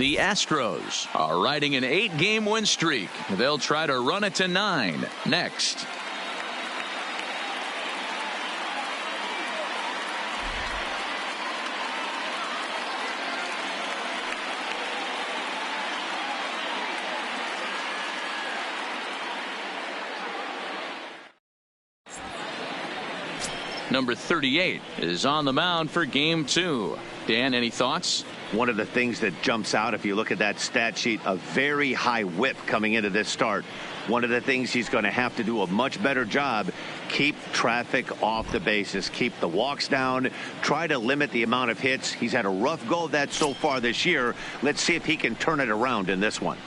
The Astros are riding an 8-game win streak. They'll try to run it to 9 next. Number 38 is on the mound for game 2. Dan, any thoughts? One of the things that jumps out, if you look at that stat sheet, a very high whip coming into this start. One of the things he's going to have to do a much better job, keep traffic off the bases, keep the walks down, try to limit the amount of hits. He's had a rough go of that so far this year. Let's see if he can turn it around in this one.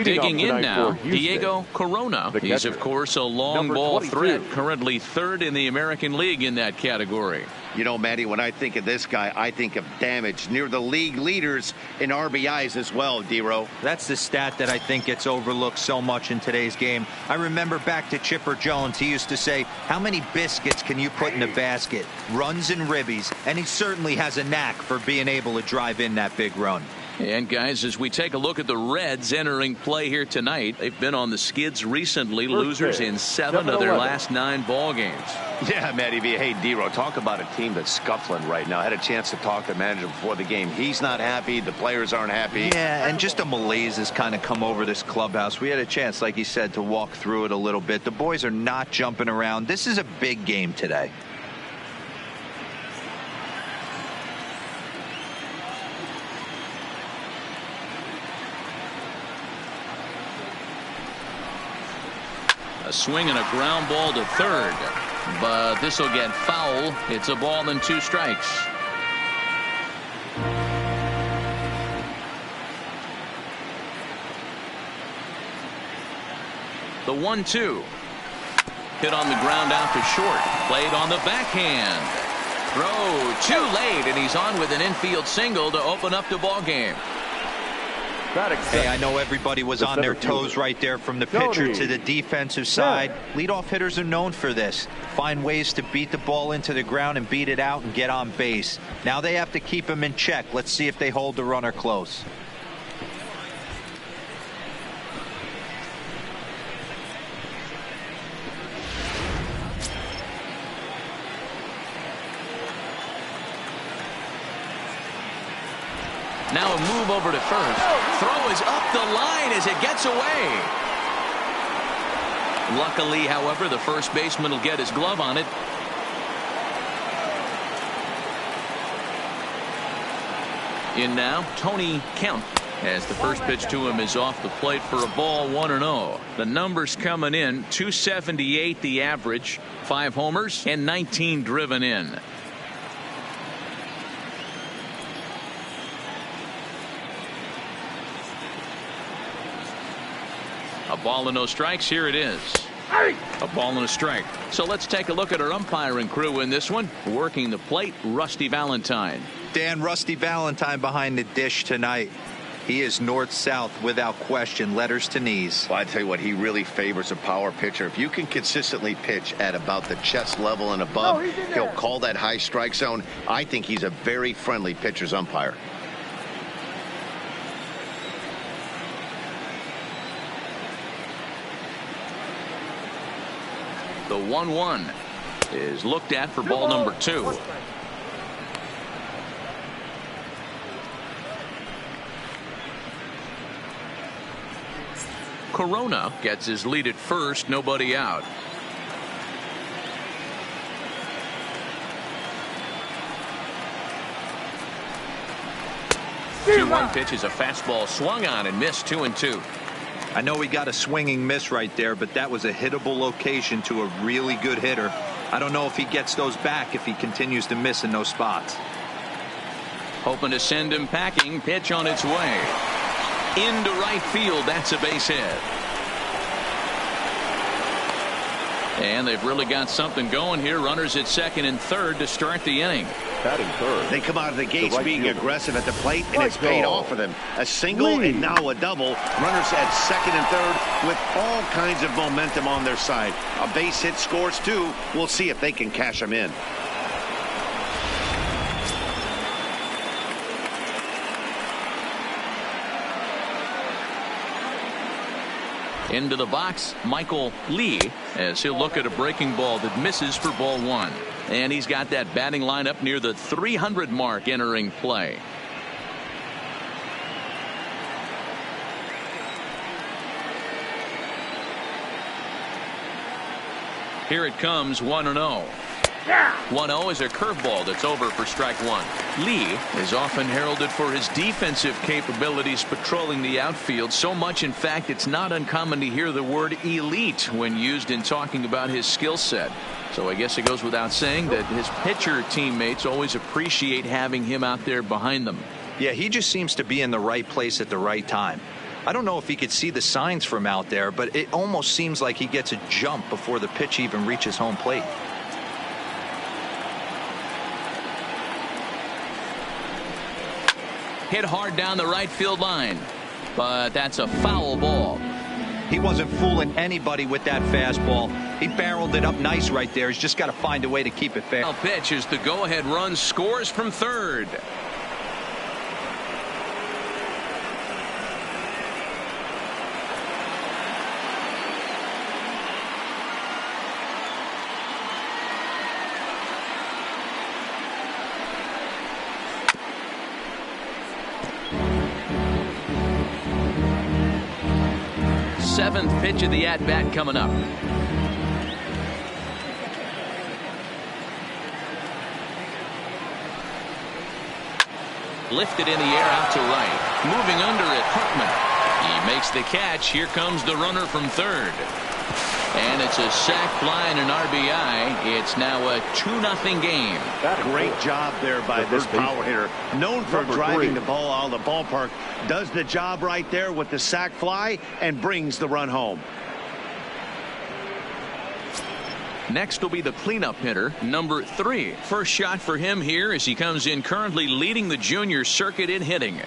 Digging in now, Diego Corona. He's, of course, a long ball threat, currently 3rd in the American League in that category. You know, Matty, when I think of this guy, I think of damage, near the league leaders in RBIs as well, D-Row. That's the stat that I think gets overlooked so much in today's game. I remember back to Chipper Jones. He used to say, how many biscuits can you put in a basket? Runs and ribbies. And he certainly has a knack for being able to drive in that big run. And guys, as we take a look at the Reds entering play here tonight, they've been on the skids recently, losers in 7 of their last 9 ball games. Yeah, Matty V. Hey, D-Row, talk about a team that's scuffling right now. I had a chance to talk to the manager before the game. He's not happy. The players aren't happy. Yeah, and just a malaise has kind of come over this clubhouse. We had a chance, like he said, to walk through it a little bit. The boys are not jumping around. This is a big game today. A swing and a ground ball to 3rd, but this will get foul. It's a ball and 2 strikes. The 1-2 hit on the ground out to short, played on the backhand. Throw too late, and he's on with an infield single to open up the ball game. Hey, I know everybody was on their toes right there from the pitcher to the defensive side. Leadoff hitters are known for this. Find ways to beat the ball into the ground and beat it out and get on base. Now they have to keep him in check. Let's see if they hold the runner close. Now a move over to first. Throw is up the line as it gets away. Luckily, however, the first baseman will get his glove on it. In now, Tony Kemp, as the first pitch to him is off the plate for a ball, 1-0. The numbers coming in, 278 the average, 5 homers and 19 driven in. A ball and no strikes. Here it is. A ball and a strike. So let's take a look at our umpiring crew in this one. Working the plate, Rusty Valentine. Dan, Rusty Valentine behind the dish tonight. He is north-south without question, letters to knees. Well, I tell you what, he really favors a power pitcher. If you can consistently pitch at about the chest level and above, he'll call that high strike zone. I think he's a very friendly pitcher's umpire. The 1-1 is looked at for ball number 2. Corona gets his lead at first, nobody out. The 2-1 pitch is a fastball swung on and missed, 2-2. I know he got a swinging miss right there, but that was a hittable location to a really good hitter. I don't know if he gets those back if he continues to miss in those spots. Hoping to send him packing. Pitch on its way. Into right field. That's a base hit. And they've really got something going here. Runners at 2nd and 3rd to start the inning. Batting 3rd. They come out of the gates being aggressive at the plate, and it's paid off for them. A single and now a double. Runners at 2nd and 3rd with all kinds of momentum on their side. A base hit scores 2. We'll see if they can cash them in. Into the box, Michael Lee, as he'll look at a breaking ball that misses for ball one. And he's got that batting lineup near the 300 mark entering play. Here it comes, 1-0. 1-0 is a curveball that's over for strike one. Lee is often heralded for his defensive capabilities patrolling the outfield, so much in fact it's not uncommon to hear the word elite when used in talking about his skill set. So I guess it goes without saying that his pitcher teammates always appreciate having him out there behind them. Yeah, he just seems to be in the right place at the right time. I don't know if he could see the signs from out there, but it almost seems like he gets a jump before the pitch even reaches home plate. Hit hard down the right field line, but that's a foul ball. He wasn't fooling anybody with that fastball. He barreled it up nice right there. He's just got to find a way to keep it fair. Pitch as the go-ahead run scores from third. Seventh pitch of the at-bat coming up. Lifted in the air out to right. Moving under it, Hartman. He makes the catch. Here comes the runner from third. And it's a sac fly and an RBI. It's now a 2-0 game. Great job there by this power hitter. Known for driving the ball out of the ballpark. Does the job right there with the sac fly and brings the run home. Next will be the cleanup hitter, number 3. First shot for him here as he comes in currently leading the junior circuit in hitting.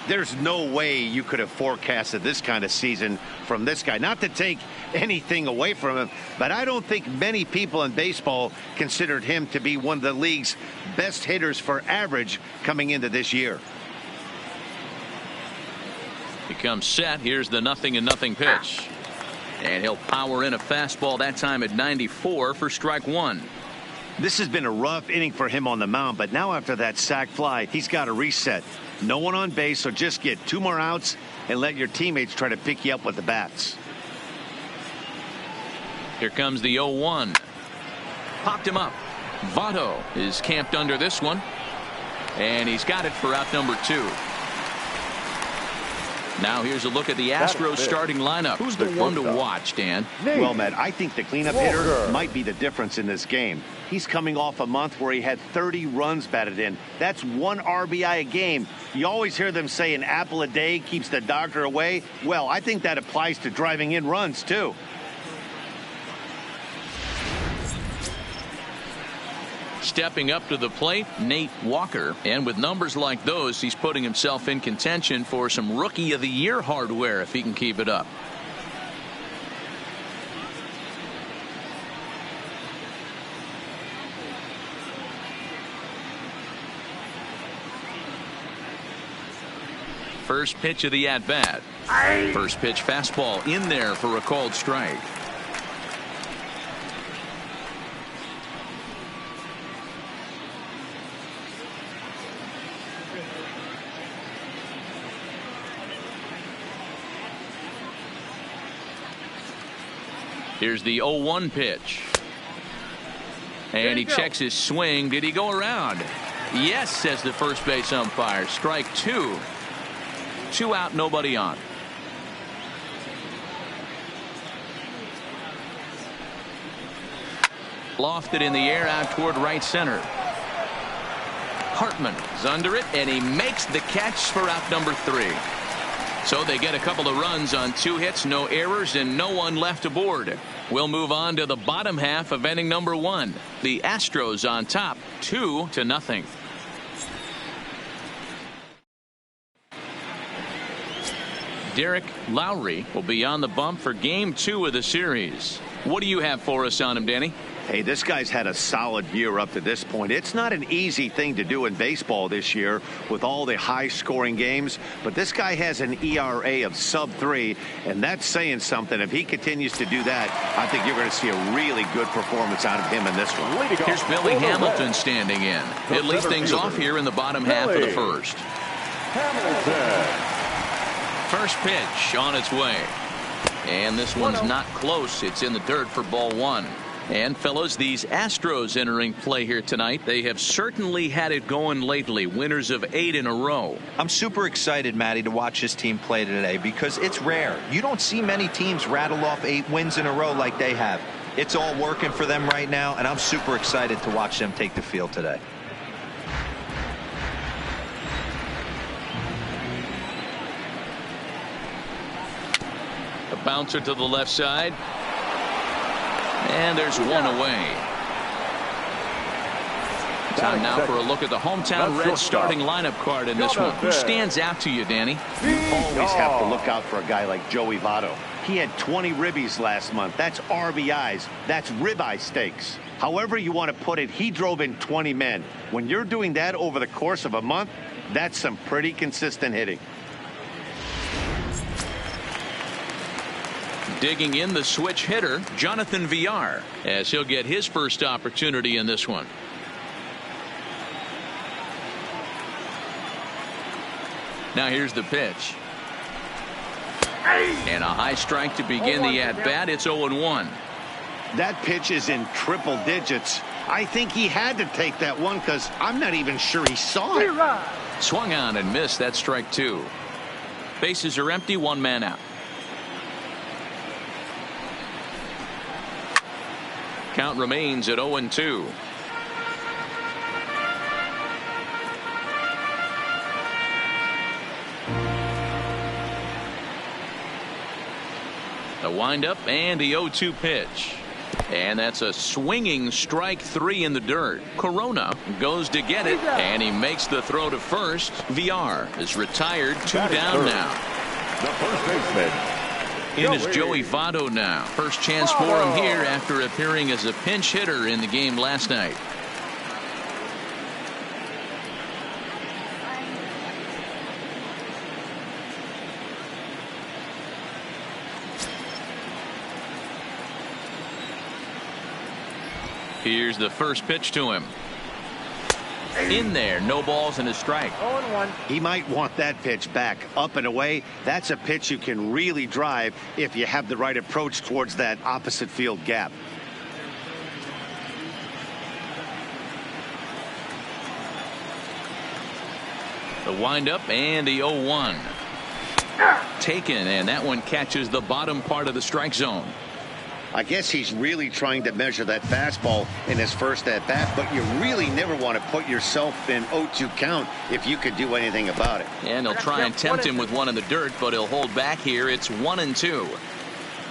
There's no way you could have forecasted this kind of season from this guy. Not to take anything away from him, but I don't think many people in baseball considered him to be one of the league's best hitters for average coming into this year. He comes set. Here's the 0-0 pitch. And he'll power in a fastball that time at 94 for strike one. This has been a rough inning for him on the mound, but now after that sac fly, he's got to reset. No one on base, so just get 2 more outs and let your teammates try to pick you up with the bats. Here comes the 0-1. Popped him up. Votto is camped under this one. And he's got it for out number 2. Now here's a look at the Astros starting lineup. Who's the one to watch, Dan? Well, Matt, I think the cleanup hitter might be the difference in this game. He's coming off a month where he had 30 runs batted in. That's 1 RBI a game. You always hear them say an apple a day keeps the doctor away. Well, I think that applies to driving in runs, too. Stepping up to the plate, Nate Walker. And with numbers like those, he's putting himself in contention for some Rookie of the Year hardware if he can keep it up. First pitch of the at-bat. First pitch fastball in there for a called strike. Here's the 0-1 pitch. And he checks his swing. Did he go around? Yes, says the first base umpire. Strike 2. 2 out, nobody on. Lofted in the air out toward right center. Hartman is under it, and he makes the catch for out number 3. So they get a couple of runs on 2 hits, no errors, and no one left aboard. We'll move on to the bottom half of inning number 1. The Astros on top, 2-0. Derek Lowry will be on the bump for game 2 of the series. What do you have for us on him, Danny? Hey, this guy's had a solid year up to this point. It's not an easy thing to do in baseball this year with all the high-scoring games, but this guy has an ERA of sub-3, and that's saying something. If he continues to do that, I think you're going to see a really good performance out of him in this one. Here's Billy Hamilton standing in. It leads things off here in the bottom half of the first. First pitch on its way. And this one's not close. It's in the dirt for ball 1. And fellas, these Astros entering play here tonight, they have certainly had it going lately. Winners of 8 in a row. I'm super excited, Matty, to watch this team play today because it's rare. You don't see many teams rattle off 8 wins in a row like they have. It's all working for them right now, and I'm super excited to watch them take the field today. A bouncer to the left side. And there's one away. Time now for a look at the hometown Reds starting lineup card in this one. Who stands out to you, Danny? You always have to look out for a guy like Joey Votto. He had 20 ribbies last month. That's RBIs. That's ribeye steaks. However you want to put it, he drove in 20 men. When you're doing that over the course of a month, that's some pretty consistent hitting. Digging in the switch hitter, Jonathan Villar, as he'll get his first opportunity in this one. Now here's the pitch. And a high strike to begin the at-bat. It's 0-1. That pitch is in triple digits. I think he had to take that one because I'm not even sure he saw it. Swung on and missed. That strike 2. Bases are empty. 1 man out. Count remains at 0-2. The windup and the 0-2 pitch. And that's a swinging strike 3 in the dirt. Corona goes to get it, and he makes the throw to first. VR is retired. 2 down now. The first baseman. In is Joey Votto now. First chance for him here after appearing as a pinch hitter in the game last night. Here's the first pitch to him. In there, no balls and a strike. 0-1. He might want that pitch back, up and away. That's a pitch you can really drive if you have the right approach towards that opposite field gap. The windup and the 0-1. Taken, and that one catches the bottom part of the strike zone. I guess he's really trying to measure that fastball in his first at bat, but you really never want to put yourself in 0-2 count if you could do anything about it. And he'll try and tempt him with one in the dirt, but he'll hold back here. It's 1-2.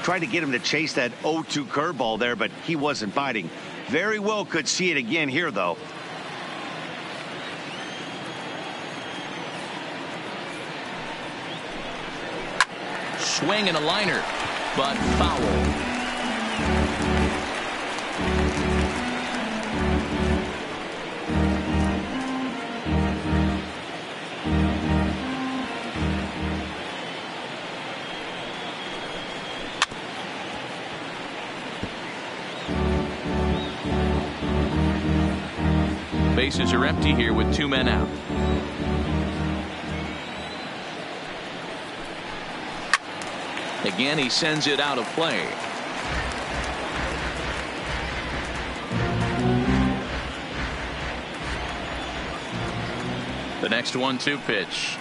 Tried to get him to chase that 0-2 curveball there, but he wasn't biting. Very well could see it again here, though. Swing and a liner, but foul. Bases are empty here with 2 men out. Again, he sends it out of play. The next 1-2 pitch.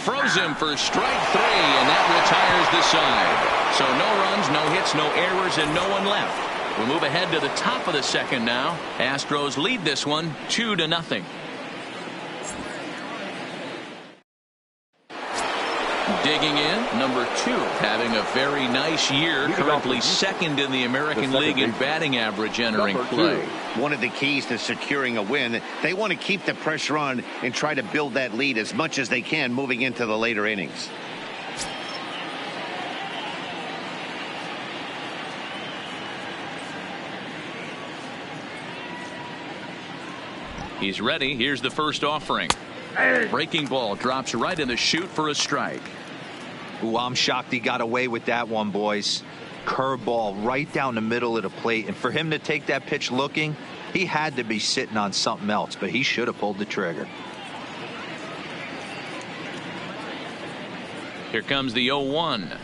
Froze him for strike 3, and that retires the side. So no runs, no hits, no errors, and no one left. We'll move ahead to the top of the second now. Astros lead this one 2-0. Digging in, number 2, having a very nice year, currently second in the American League in batting average entering play. One of the keys to securing a win, they want to keep the pressure on and try to build that lead as much as they can moving into the later innings. He's ready. Here's the first offering. Breaking ball drops right in the chute for a strike. Ooh, I'm shocked he got away with that one, boys. Curveball right down the middle of the plate, and for him to take that pitch looking, he had to be sitting on something else, but he should have pulled the trigger. Here comes the 0-1.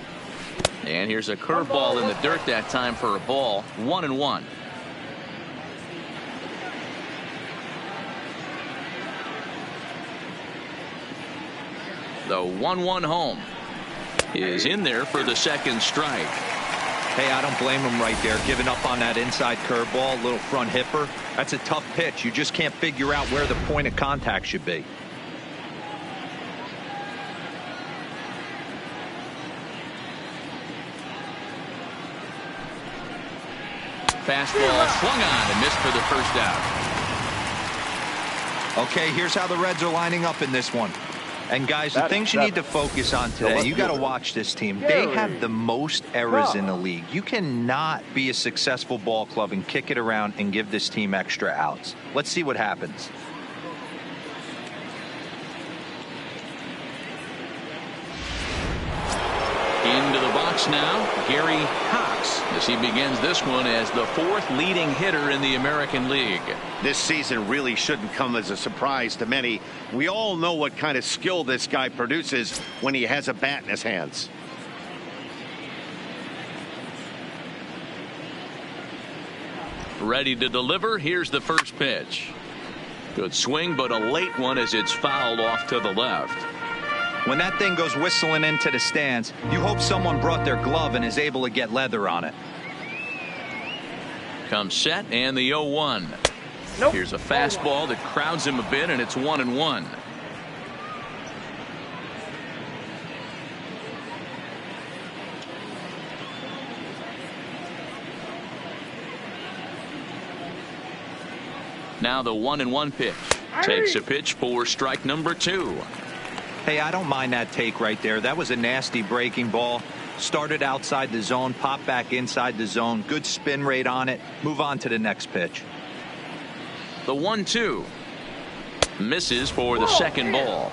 And here's a curveball in the dirt that time for a ball. 1-1. The 1-1 home is in there for the second strike. Hey, I don't blame him right there, giving up on that inside curveball, little front hipper. That's a tough pitch. You just can't figure out where the point of contact should be. Fastball swung on and missed for the first out. Okay, here's how the Reds are lining up in this one. And guys, the things you need to focus on today, you got to watch this team. They have the most errors in the league. You cannot be a successful ball club and kick it around and give this team extra outs. Let's see what happens. Into the box now, Gary Cox, as he begins this one as the fourth leading hitter in the American League. This season really shouldn't come as a surprise to many. We all know what kind of skill this guy produces when he has a bat in his hands. Ready to deliver. Here's the first pitch. Good swing, but a late one as it's fouled off to the left. When that thing goes whistling into the stands, you hope someone brought their glove and is able to get leather on it. Comes set and the 0-1. Nope. Here's a fastball that crowds him a bit, and it's 1-1. Now the 1-1 pitch. Takes a pitch for strike number 2. Hey, I don't mind that take right there. That was a nasty breaking ball. Started outside the zone, popped back inside the zone. Good spin rate on it. Move on to the next pitch. The 1-2. Misses for the second ball.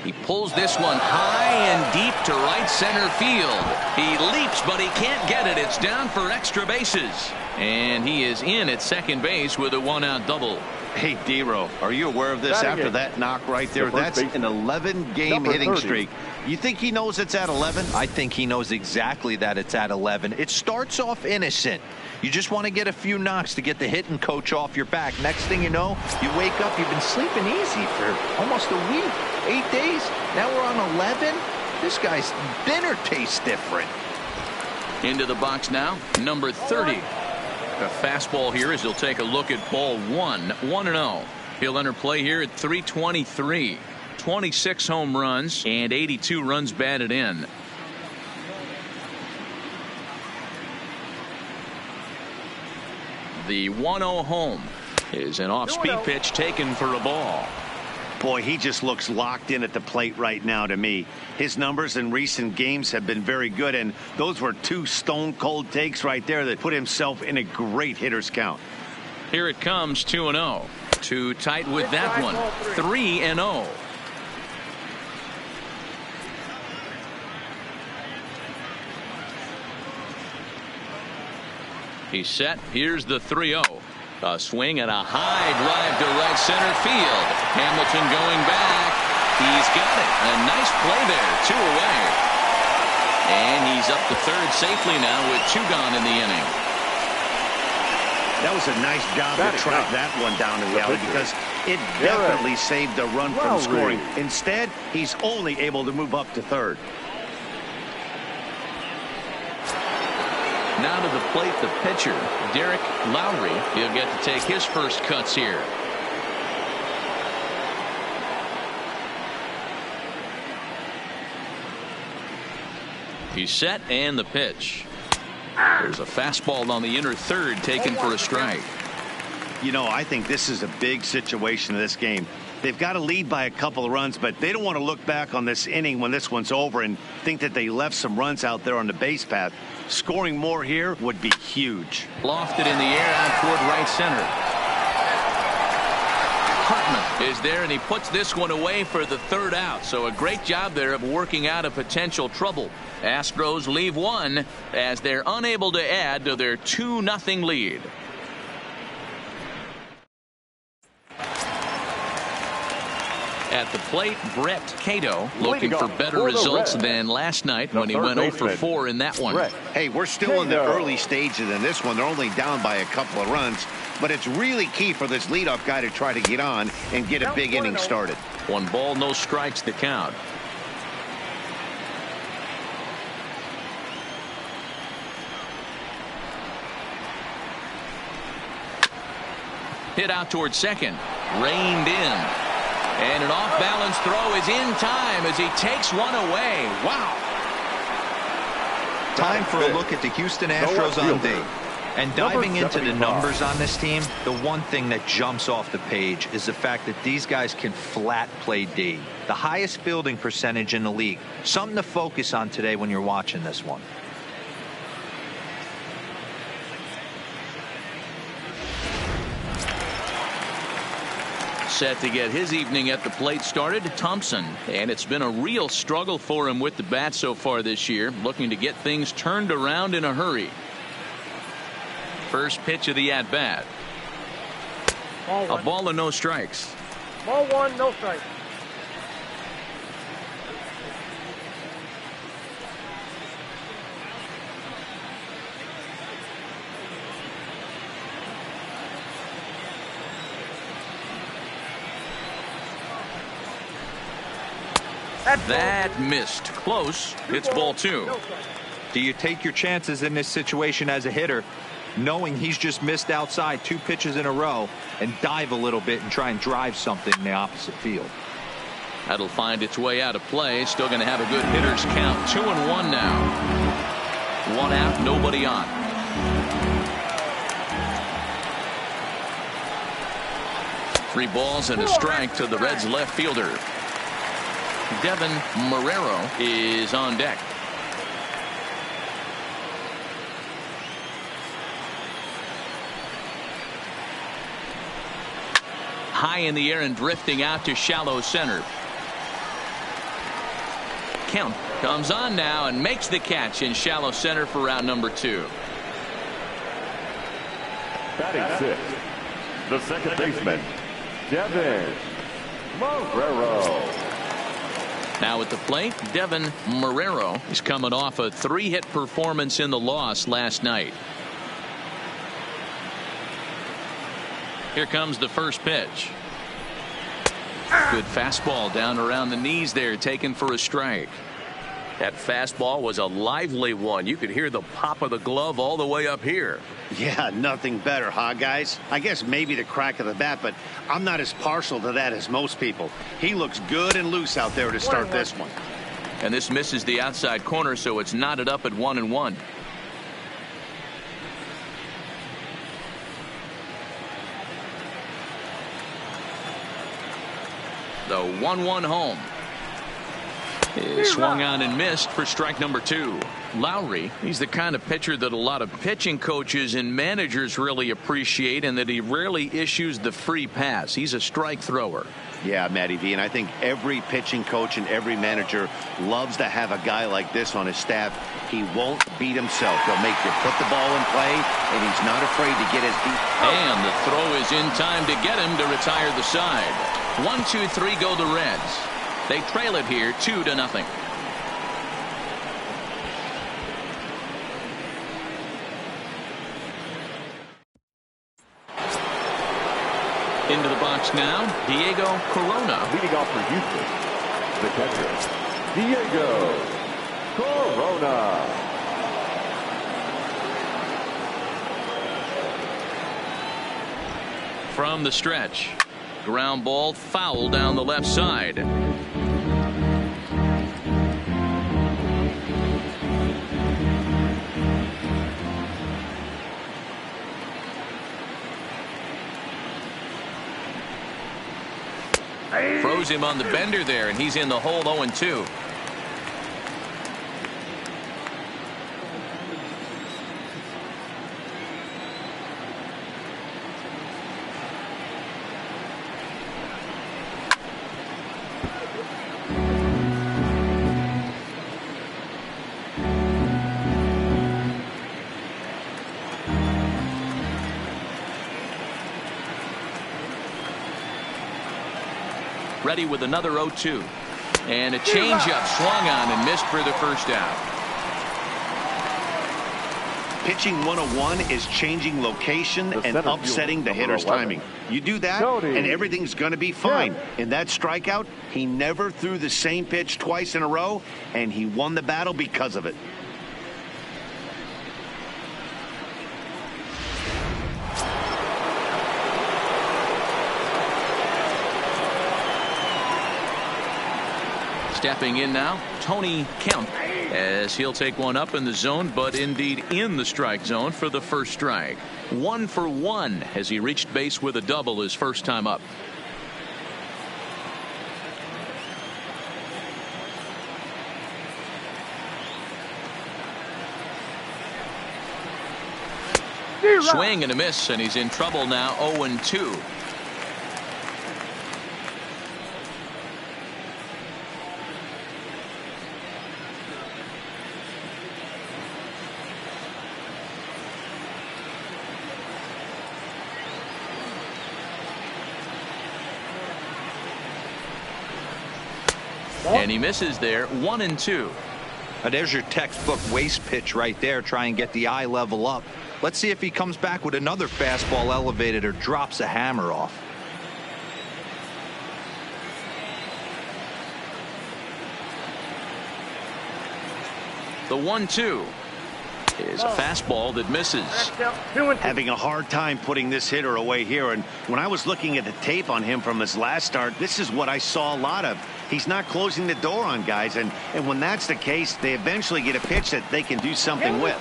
He pulls this one high and deep to right center field. He leaps, but he can't get it. It's down for extra bases. And he is in at second base with a 1-out double. Hey, D-Row, are you aware of this after that knock right there? That's an 11-game hitting streak. You think he knows it's at 11? I think he knows exactly that it's at 11. It starts off innocent. You just want to get a few knocks to get the hitting coach off your back. Next thing you know, you wake up, you've been sleeping easy for almost a week, 8 days. Now we're on 11. This guy's dinner tastes different. Into the box now, number 30. A fastball here as he'll take a look at ball 1, 1-0. He'll enter play here at 323. 26 home runs and 82 runs batted in. The 1-0 home is an off-speed pitch taken for a ball. Boy, he just looks locked in at the plate right now to me. His numbers in recent games have been very good, and those were two stone-cold takes right there that put himself in a great hitter's count. Here it comes, 2-0. Too tight with that one. 3-0. He's set. Here's the 3-0. A swing and a high drive to right center field. Hamilton going back. He's got it. A nice play there. 2 away. And he's up to third safely now with 2 gone in the inning. That was a nice job to track that one down in the alley because it definitely saved the run from scoring. Instead, he's only able to move up to third. Now to the plate, the pitcher, Derek Lowry. He'll get to take his first cuts here. He's set and the pitch. There's a fastball on the inner third taken for a strike. You know, I think this is a big situation in this game. They've got to lead by a couple of runs, but they don't want to look back on this inning when this one's over and think that they left some runs out there on the base path. Scoring more here would be huge. Lofted in the air out toward right center. Hartman is there, and he puts this one away for the third out. So a great job there of working out a potential trouble. Astros leave one as they're unable to add to their 2-0 lead. At the plate, Brett Cato looking for better results than last night when he went 0 for 4 in that one. Hey, we're still in the early stages in this one. They're only down by a couple of runs, but it's really key for this leadoff guy to try to get on and get a big inning started. 1 ball, no strikes to count. Hit out towards second. Reined in. And an off-balance throw is in time as he takes one away. Wow. Time for a look at the Houston Astros on D. And diving into the numbers on this team, the one thing that jumps off the page is the fact that these guys can flat play D. The highest fielding percentage in the league. Something to focus on today when you're watching this one. Set to get his evening at the plate started, Thompson. And it's been a real struggle for him with the bat so far this year, looking to get things turned around in a hurry. First pitch of the at-bat. A ball and no strikes. Ball 1, no strikes. That missed. Close. It's ball 2. Do you take your chances in this situation as a hitter, knowing he's just missed outside 2 pitches in a row, and dive a little bit and try and drive something in the opposite field? That'll find its way out of play. Still going to have a good hitter's count. 2-1 now. 1 out, nobody on. Three balls and a strike to the Reds left fielder. Devin Marrero is on deck. High in the air and drifting out to shallow center. Count comes on now and makes the catch in shallow center for out number 2. Batting 6, the second baseman, Devin Marrero. Now at the plate, Devin Marrero is coming off a 3-hit performance in the loss last night. Here comes the first pitch. Good fastball down around the knees there, taken for a strike. That fastball was a lively one. You could hear the pop of the glove all the way up here. Yeah, nothing better, huh, guys? I guess maybe the crack of the bat, but I'm not as partial to that as most people. He looks good and loose out there to start this one. And this misses the outside corner, so it's knotted up at 1-1. The 1-1 home. Swung on and missed for strike number 2. Lowry, he's the kind of pitcher that a lot of pitching coaches and managers really appreciate, and that he rarely issues the free pass. He's a strike thrower. Yeah, Matty V, and I think every pitching coach and every manager loves to have a guy like this on his staff. He won't beat himself. He'll make you put the ball in play, and he's not afraid to get his feet. And the throw is in time to get him to retire the side. 1-2-3 go the Reds. They trail it here 2-0. Into the box now, Diego Corona. Leading off for Houston, the catcher, Diego Corona. From the stretch. Ground ball foul down the left side. Froze him on the bender there, and he's in the hole 0-2. Ready with another 0-2. And a changeup swung on and missed for the first out. Pitching 101 is changing location and upsetting the hitter's timing. You do that, and everything's going to be fine. In that strikeout, he never threw the same pitch twice in a row, and he won the battle because of it. Stepping in now, Tony Kemp, as he'll take one up in the zone, but indeed in the strike zone for the first strike. 1 for 1 as he reached base with a double his first time up. Swing and a miss, and he's in trouble now. 0-2. And he misses there. 1-2. There's your textbook waste pitch right there. Try and get the eye level up. Let's see if he comes back with another fastball elevated or drops a hammer off. The 1-2 is a fastball that misses. Having a hard time putting this hitter away here, and when I was looking at the tape on him from his last start, this is what I saw a lot of. He's not closing the door on guys, and when that's the case, they eventually get a pitch that they can do something with.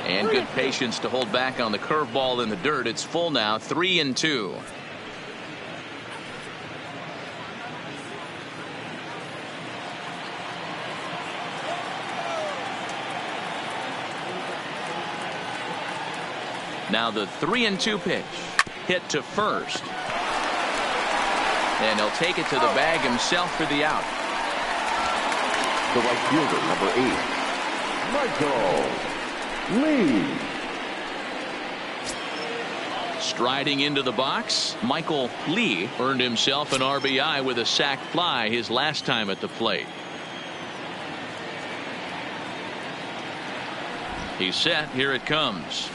And good patience to hold back on the curveball in the dirt. It's full now. 3-2. Now the 3-2 pitch. Hit to first. And he'll take it to the bag himself for the out. The right fielder, number 8, Michael Lee. Striding into the box, Michael Lee earned himself an RBI with a sac fly his last time at the plate. He's set. Here it comes.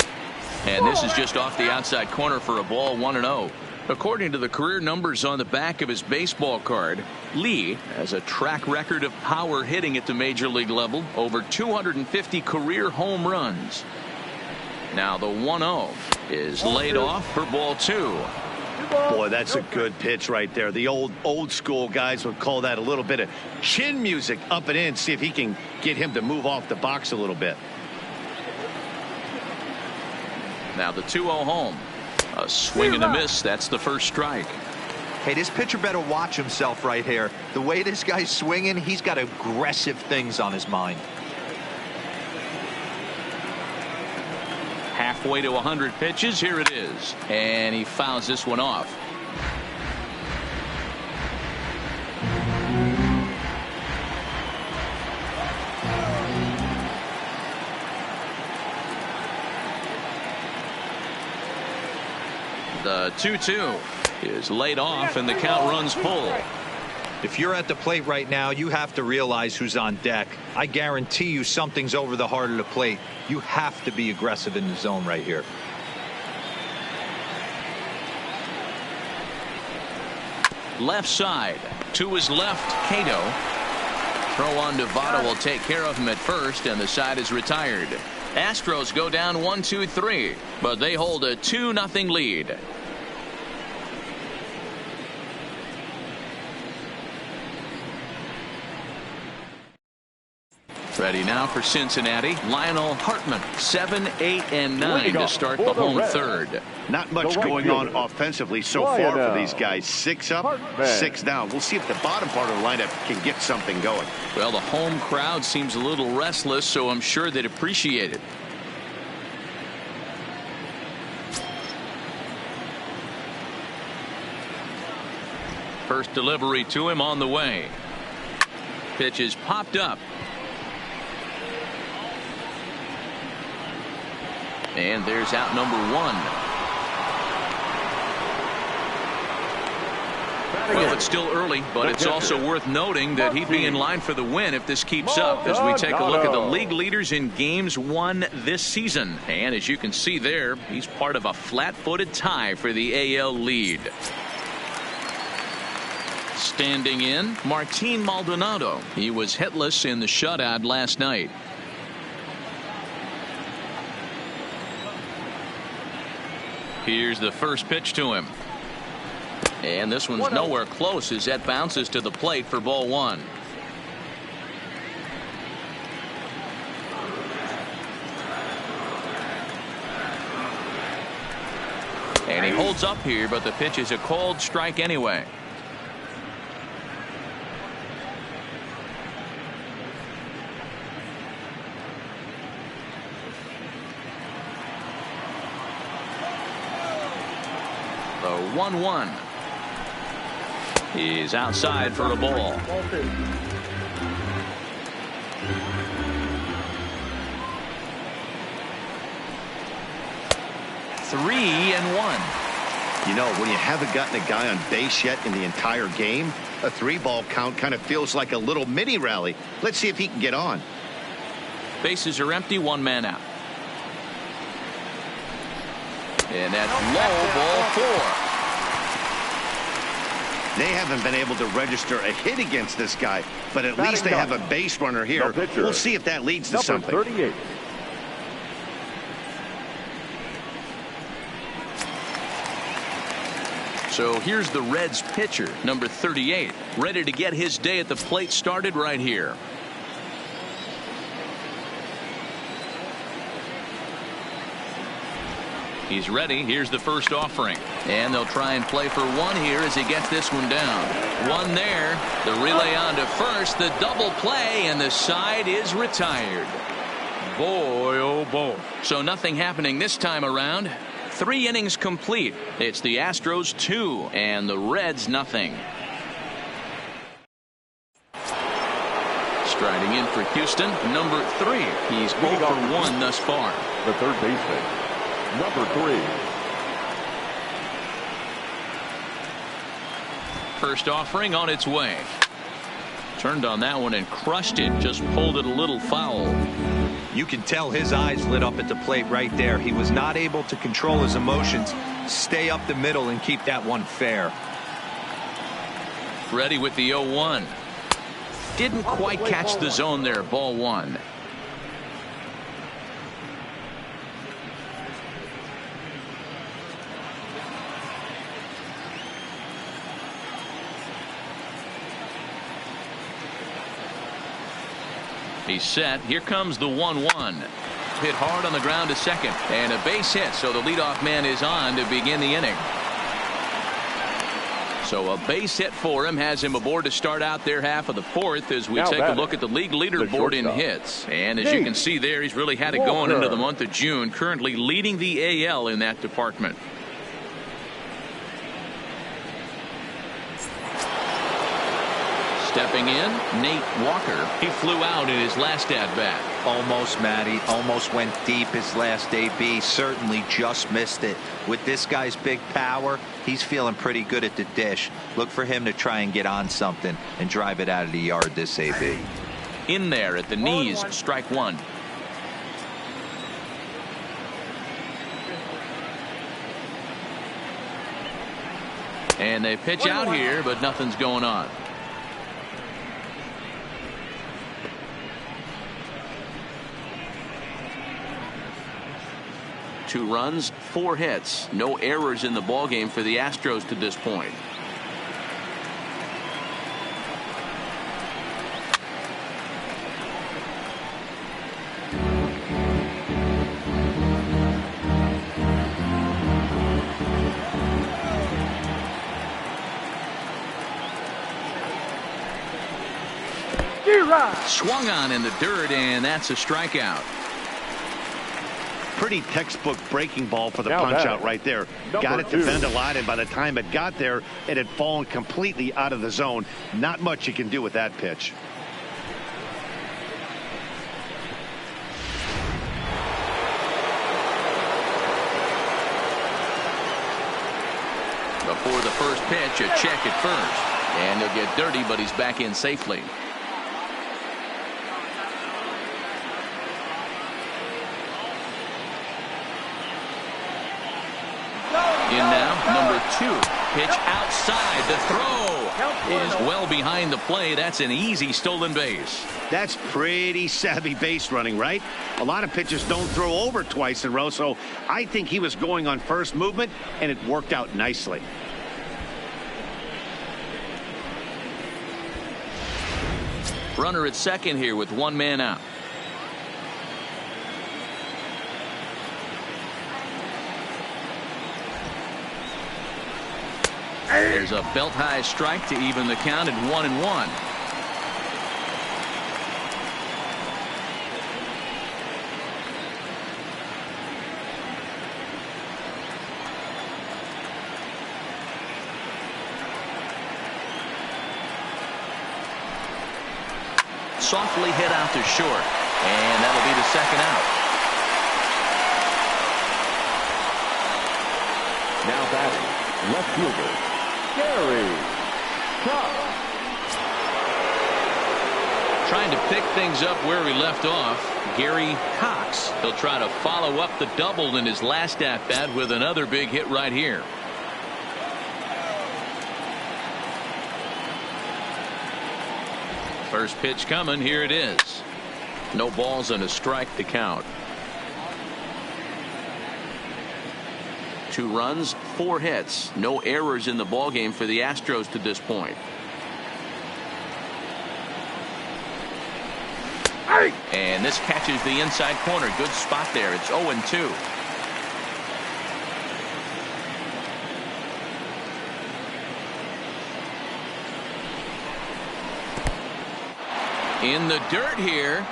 And this is just off the outside corner for a ball. 1-0. According to the career numbers on the back of his baseball card, Lee has a track record of power hitting at the major league level. Over 250 career home runs. Now the 1-0 is laid off for ball 2. Boy, that's a good pitch right there. The old school guys would call that a little bit of chin music up and in. See if he can get him to move off the box a little bit. Now the 2-0 home. A swing and a miss. That's the first strike. Hey, this pitcher better watch himself right here. The way this guy's swinging, he's got aggressive things on his mind. Halfway to 100 pitches. Here it is. And he fouls this one off. The 2-2 is laid off and the count runs full. If you're at the plate right now, you have to realize who's on deck. I guarantee you something's over the heart of the plate. You have to be aggressive in the zone right here. Left side to his left. Cato. Throw on Nevada will take care of him at first, and the side is retired. Astros go down 1-2-3, but they hold a 2-0 lead. Ready now for Cincinnati, Lionel Hartman. 7, 8, and 9 to start the home third. Not much going on offensively so far for these guys. 6 up, 6 down. We'll see if the bottom part of the lineup can get something going. Well, the home crowd seems a little restless, so I'm sure they'd appreciate it. First delivery to him on the way. Pitch is popped up. And there's out number 1. Well, it's still early, but it's also worth noting that he'd be in line for the win if this keeps up as we take a look at the league leaders in games won this season. And as you can see there, he's part of a flat-footed tie for the AL lead. Standing in, Martin Maldonado. He was hitless in the shutout last night. Here's the first pitch to him. And this one's nowhere close as that bounces to the plate for ball 1. And he holds up here, but the pitch is a called strike anyway. The 1-1. He's outside for a ball. Three and 1. You know, when you haven't gotten a guy on base yet in the entire game, a 3-ball count kind of feels like a little mini rally. Let's see if he can get on. Bases are empty, 1 man out. And that's low, ball 4. They haven't been able to register a hit against this guy, but at least they have a base runner here. We'll see if that leads to something. 38. So here's the Reds pitcher, number 38, ready to get his day at the plate started right here. He's ready. Here's the first offering. And they'll try and play for 1 here as he gets this one down. 1 there. The relay on to first. The double play, and the side is retired. Boy, oh boy. So nothing happening this time around. 3 innings complete. It's the Astros 2 and the Reds nothing. Striding in for Houston, number 3. He's 0 for 1 thus far. The third baseman, number 3. First offering on its way. Turned on that one and crushed it. Just pulled it a little foul. You can tell his eyes lit up at the plate right there. He was not able to control his emotions. Stay up the middle and keep that one fair. Ready with the 0-1. Didn't quite catch the zone there. Ball 1. He's set. Here comes the 1-1. Hit hard on the ground to second. And a base hit, so the leadoff man is on to begin the inning. So a base hit for him has him aboard to start out their half of the 4th as we take a look at the league leaderboard in hits. And as you can see there, he's really had it going into the month of June, currently leading the AL in that department. Stepping in, Nate Walker. He flew out in his last at-bat. Almost, Matty. Almost went deep his last AB. Certainly just missed it. With this guy's big power, he's feeling pretty good at the dish. Look for him to try and get on something and drive it out of the yard this AB. In there at the knees, strike 1. And they pitch out here, but nothing's going on. Two runs, 4 hits, no errors in the ballgame for the Astros to this point. Drive. Swung on in the dirt, and that's a strikeout. Pretty textbook breaking ball for the Now punch batting, out right there. number Got it to 2. bend a lot, and by the time it got there, it had fallen completely out of the zone. Not much you can do with that pitch. Before the first pitch, a check at first. And he'll get dirty, but he's back in safely. In now, number 2. Pitch outside. The throw is well behind the play. That's an easy stolen base. That's pretty savvy base running, right? A lot of pitchers don't throw over twice in a row, so I think he was going on first movement, and it worked out nicely. Runner at second here with one man out. There's a belt high strike to even the count at 1-1. Softly hit out to short, and that'll be the second out. Now batting, left fielder, Gary Cox. Trying to pick things up where he left off, Gary Cox. He'll try to follow up the double in his last at-bat with another big hit right here. First pitch coming. Here it is. No balls and a strike to count. 2 runs, 4 hits. No errors in the ballgame for the Astros to this point. And this catches the inside corner. Good spot there. It's 0-2. In the dirt here.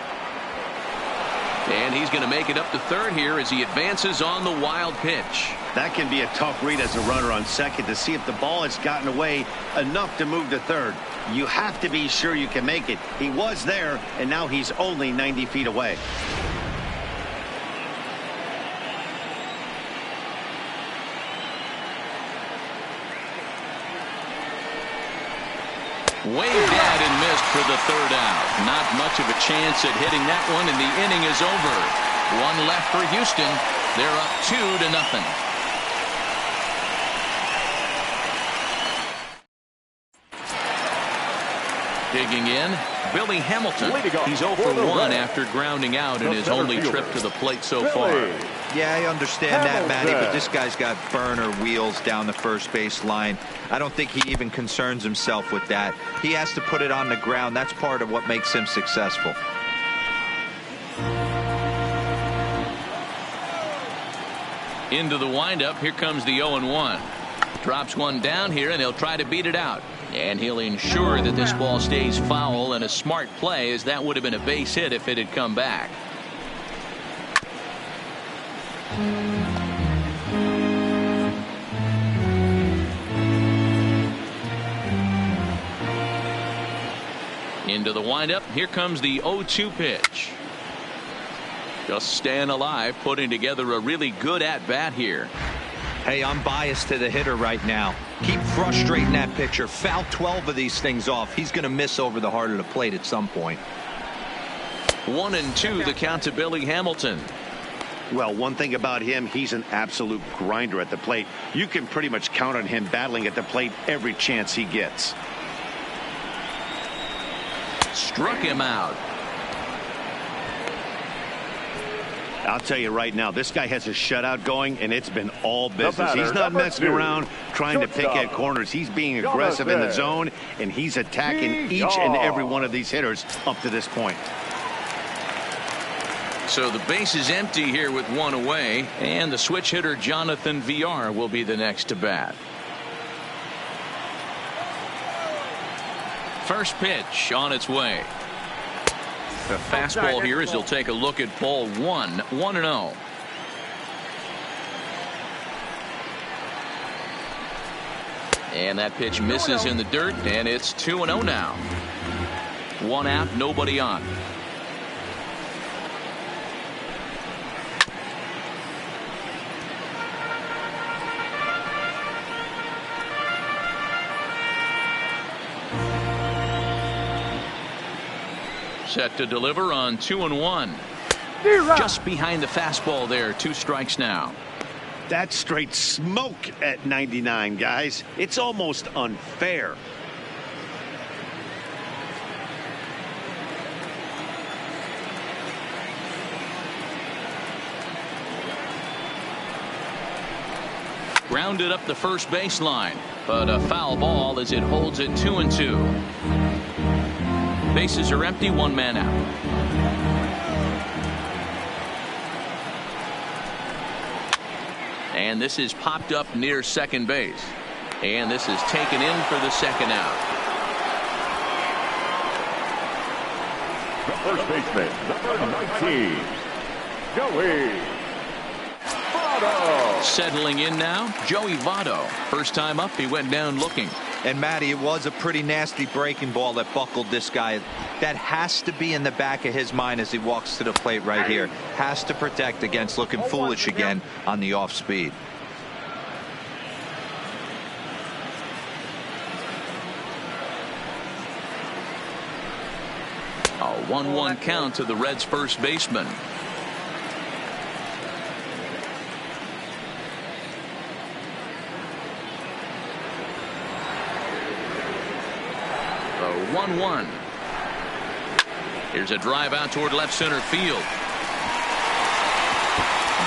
And he's going to make it up to third here as he advances on the wild pitch. That can be a tough read as a runner on second to see if the ball has gotten away enough to move to third. You have to be sure you can make it. He was there, and now he's only 90 feet away. Waved at and missed for the third out. Not much of a chance at hitting that one, and the inning is over. 1 left for Houston. They're up 2-0. Digging in, Billy Hamilton. He's 0 for 1 after grounding out in his only trip to the plate so far. Yeah, I understand that, Matty, but this guy's got burner wheels down the first base line. I don't think he even concerns himself with that. He has to put it on the ground. That's part of what makes him successful. Into the windup. Here comes the 0-1. Drops one down here, and he'll try to beat it out. And he'll ensure that this ball stays foul, and a smart play, as that would have been a base hit if it had come back. Into the windup. Here comes the 0-2 pitch. Just staying alive, putting together a really good at-bat here. Hey, I'm biased to the hitter right now. Keep frustrating that pitcher. Foul 12 of these things off. He's going to miss over the heart of the plate at some point. 1-2 the count to Billy Hamilton. Well, one thing about him, he's an absolute grinder at the plate. You can pretty much count on him battling at the plate every chance he gets. Struck him out. I'll tell you right now, this guy has a shutout going, and it's been all business. He's not messing around trying to pick at corners. He's being aggressive in the zone, and he's attacking each and every one of these hitters up to this point. So the base is empty here with 1 away, and the switch hitter Jonathan VR will be the next to bat. First pitch on its way. The fastball here as he'll take a look at ball 1-0. And that pitch misses in the dirt, and it's 2-0 now. One out, nobody on. Set to deliver on 2-1. Just behind the fastball there. 2 strikes now. That's straight smoke at 99, guys. It's almost unfair. Grounded up the first baseline, but a foul ball as it holds it 2-2. Bases are empty, 1 man out. And this is popped up near second base. And this is taken in for the second out. The first baseman, number 19, Joey Votto. Settling in now, Joey Votto. First time up, he went down looking. And Matty, it was a pretty nasty breaking ball that buckled this guy. That has to be in the back of his mind as he walks to the plate right here. Has to protect against looking foolish again on the off speed. A 1-1 count to the Reds' first baseman. The 1-1. Here's a drive out toward left center field.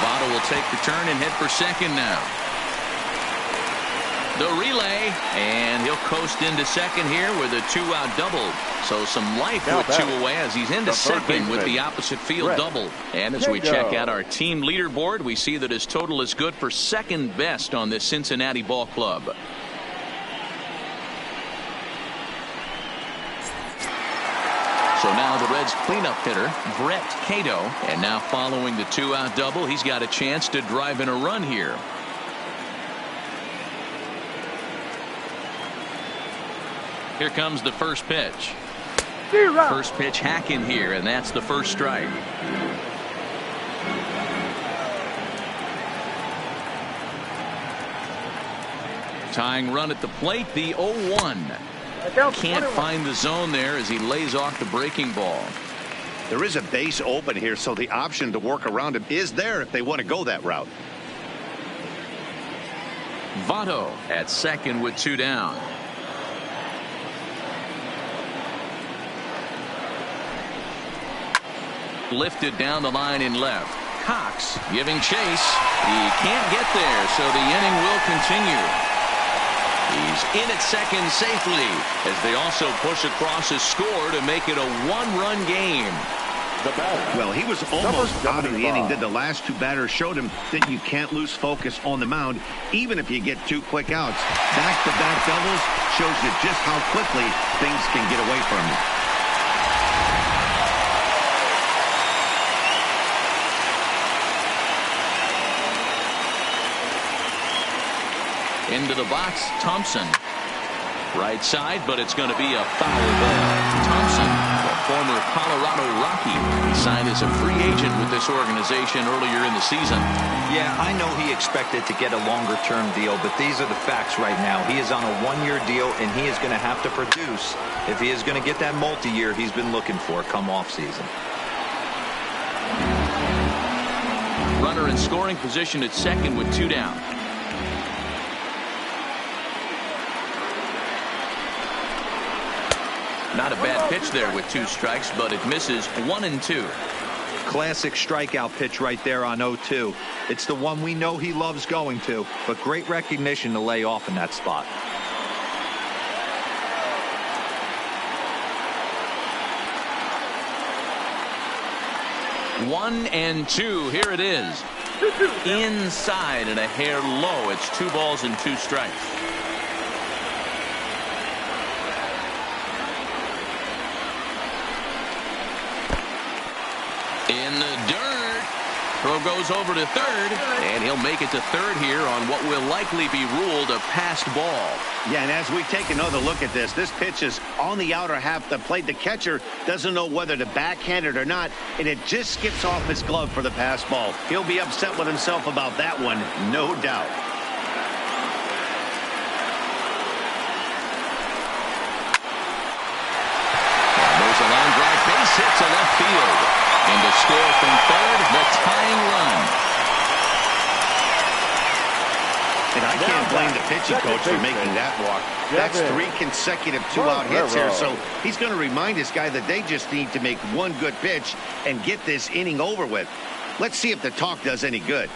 Votto will take the turn and head for second now. The relay, and he'll coast into second here with a 2-out double. So some life with 2 away as he's into second with the opposite field double. And as we check out our team leaderboard, we see that his total is good for second best on this Cincinnati ball club. So now the Reds cleanup hitter, Brett Cato. And now following the 2-out double, he's got a chance to drive in a run here. Here comes the first pitch. First pitch hack in here, and that's the first strike. Tying run at the plate, the 0-1. Can't find the zone there as he lays off the breaking ball. There is a base open here, so the option to work around him is there if they want to go that route. Votto at second with 2 down. Lifted down the line in left. Cox giving chase. He can't get there, so the inning will continue. He's in at second safely as they also push across a score to make it a 1-run game. Well, he was almost out of the inning. Then the last 2 batters showed him that you can't lose focus on the mound, even if you get 2 quick outs. Back-to-back doubles shows you just how quickly things can get away from you. Into the box, Thompson. Right side, but it's going to be a foul ball. Thompson, a former Colorado Rocky, signed as a free agent with this organization earlier in the season. Yeah, I know he expected to get a longer-term deal, but these are the facts right now. He is on a 1-year deal, and he is going to have to produce if he is going to get that multi-year he's been looking for come off-season. Runner in scoring position at second with 2 down. Not a bad pitch there with 2 strikes, but it misses 1-2. Classic strikeout pitch right there on 0-2. It's the one we know he loves going to, but great recognition to lay off in that spot. One and 2. Here it is. Inside and a hair low. It's 2 balls and 2 strikes. Throw goes over to third, and he'll make it to third here on what will likely be ruled a passed ball. Yeah, and as we take another look at this pitch is on the outer half of the plate. The catcher doesn't know whether to backhand it or not, and it just skips off his glove for the pass ball. He'll be upset with himself about that one, no doubt. And there's a line drive base hit to left field. And to score from third, the tying run. And I can't blame the pitching coach for making that walk. That's 3 consecutive 2-out hits here, so he's going to remind this guy that they just need to make one good pitch and get this inning over with. Let's see if the talk does any good.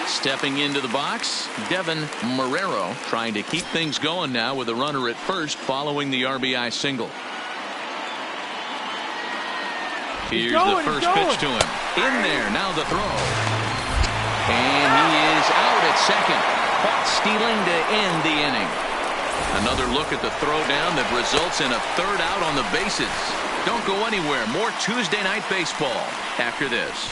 Stepping into the box, Devin Marrero trying to keep things going now with a runner at first following the RBI single. Here's the first pitch to him. In there, now the throw. And he is out at second. Caught stealing to end the inning. Another look at the throwdown that results in a third out on the bases. Don't go anywhere. More Tuesday Night Baseball after this.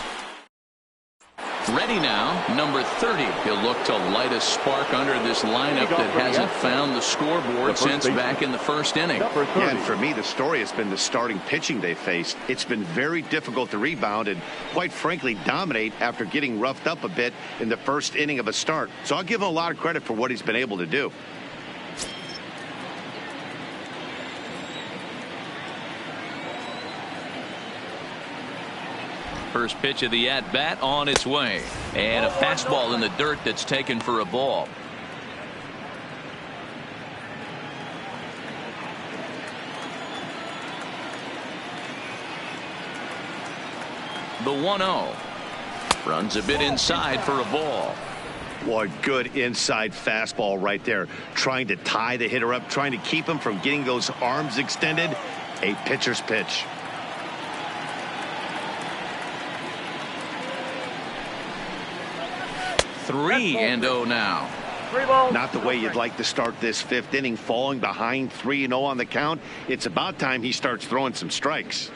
Ready now, number 30. He'll look to light a spark under this lineup that hasn't found the scoreboard since back in the first inning. Yeah, and for me, the story has been the starting pitching they faced. It's been very difficult to rebound and, quite frankly, dominate after getting roughed up a bit in the first inning of a start. So I'll give him a lot of credit for what he's been able to do. First pitch of the at-bat on its way. And a fastball in the dirt that's taken for a ball. The 1-0. Runs a bit inside for a ball. Boy, good inside fastball right there. Trying to tie the hitter up, trying to keep him from getting those arms extended. A pitcher's pitch. Three and 0 now. Not the way you'd like to start this fifth inning, falling behind 3-0 on the count. It's about time he starts throwing some strikes.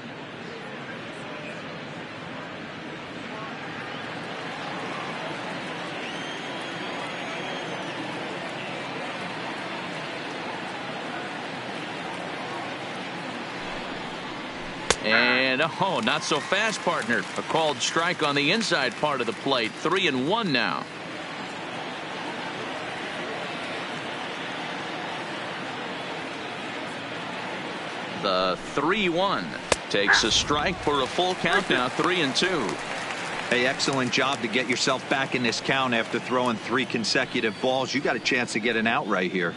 And oh, not so fast, partner. A called strike on the inside part of the plate. 3-1 now. The 3-1 takes a strike for a full count now. 3-2. Hey, excellent job to get yourself back in this count after throwing 3 consecutive balls. You got a chance to get an out right here.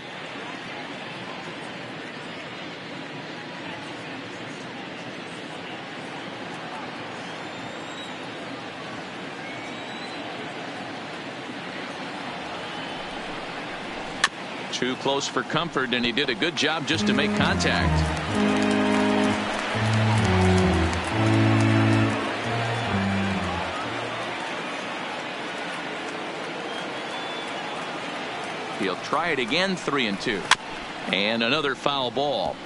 Too close for comfort, and he did a good job just to make contact. He'll try it again. 3-2. And another foul ball.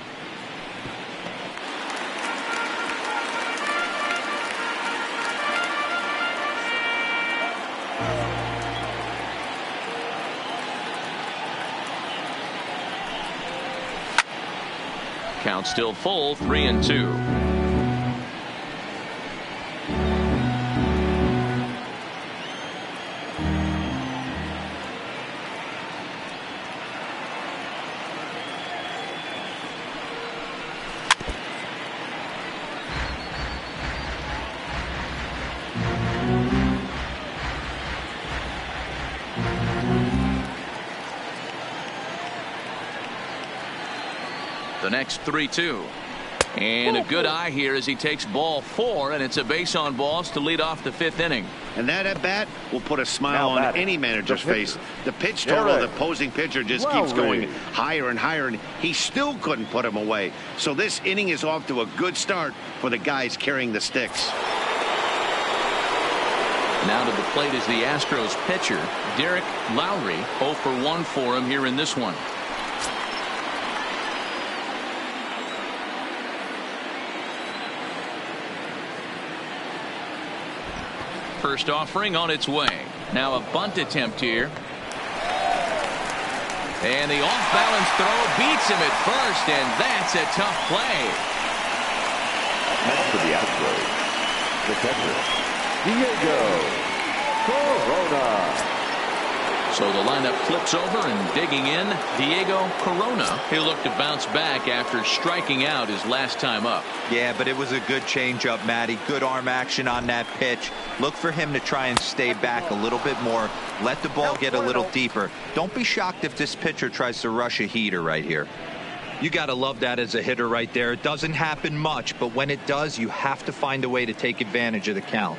Count still full. 3-2. The next 3-2. And a good eye here as he takes ball 4, and it's a base on balls to lead off the 5th inning. And that at bat will put a smile on any manager's face. The pitch total of the opposing pitcher just keeps going higher and higher, and he still couldn't put him away. So this inning is off to a good start for the guys carrying the sticks. Now to the plate is the Astros pitcher, Derek Lowry. 0 for 1 for him here in this one. First offering on its way. Now a bunt attempt here. And the off-balance throw beats him at first, and that's a tough play. Next for the Astros, the catcher, Diego Corona. So the lineup flips over, and digging in, Diego Corona. He'll look to bounce back after striking out his last time up. Yeah, but it was a good changeup, Matty. Good arm action on that pitch. Look for him to try and stay back a little bit more. Let the ball get a little deeper. Don't be shocked if this pitcher tries to rush a heater right here. You got to love that as a hitter right there. It doesn't happen much, but when it does, you have to find a way to take advantage of the count.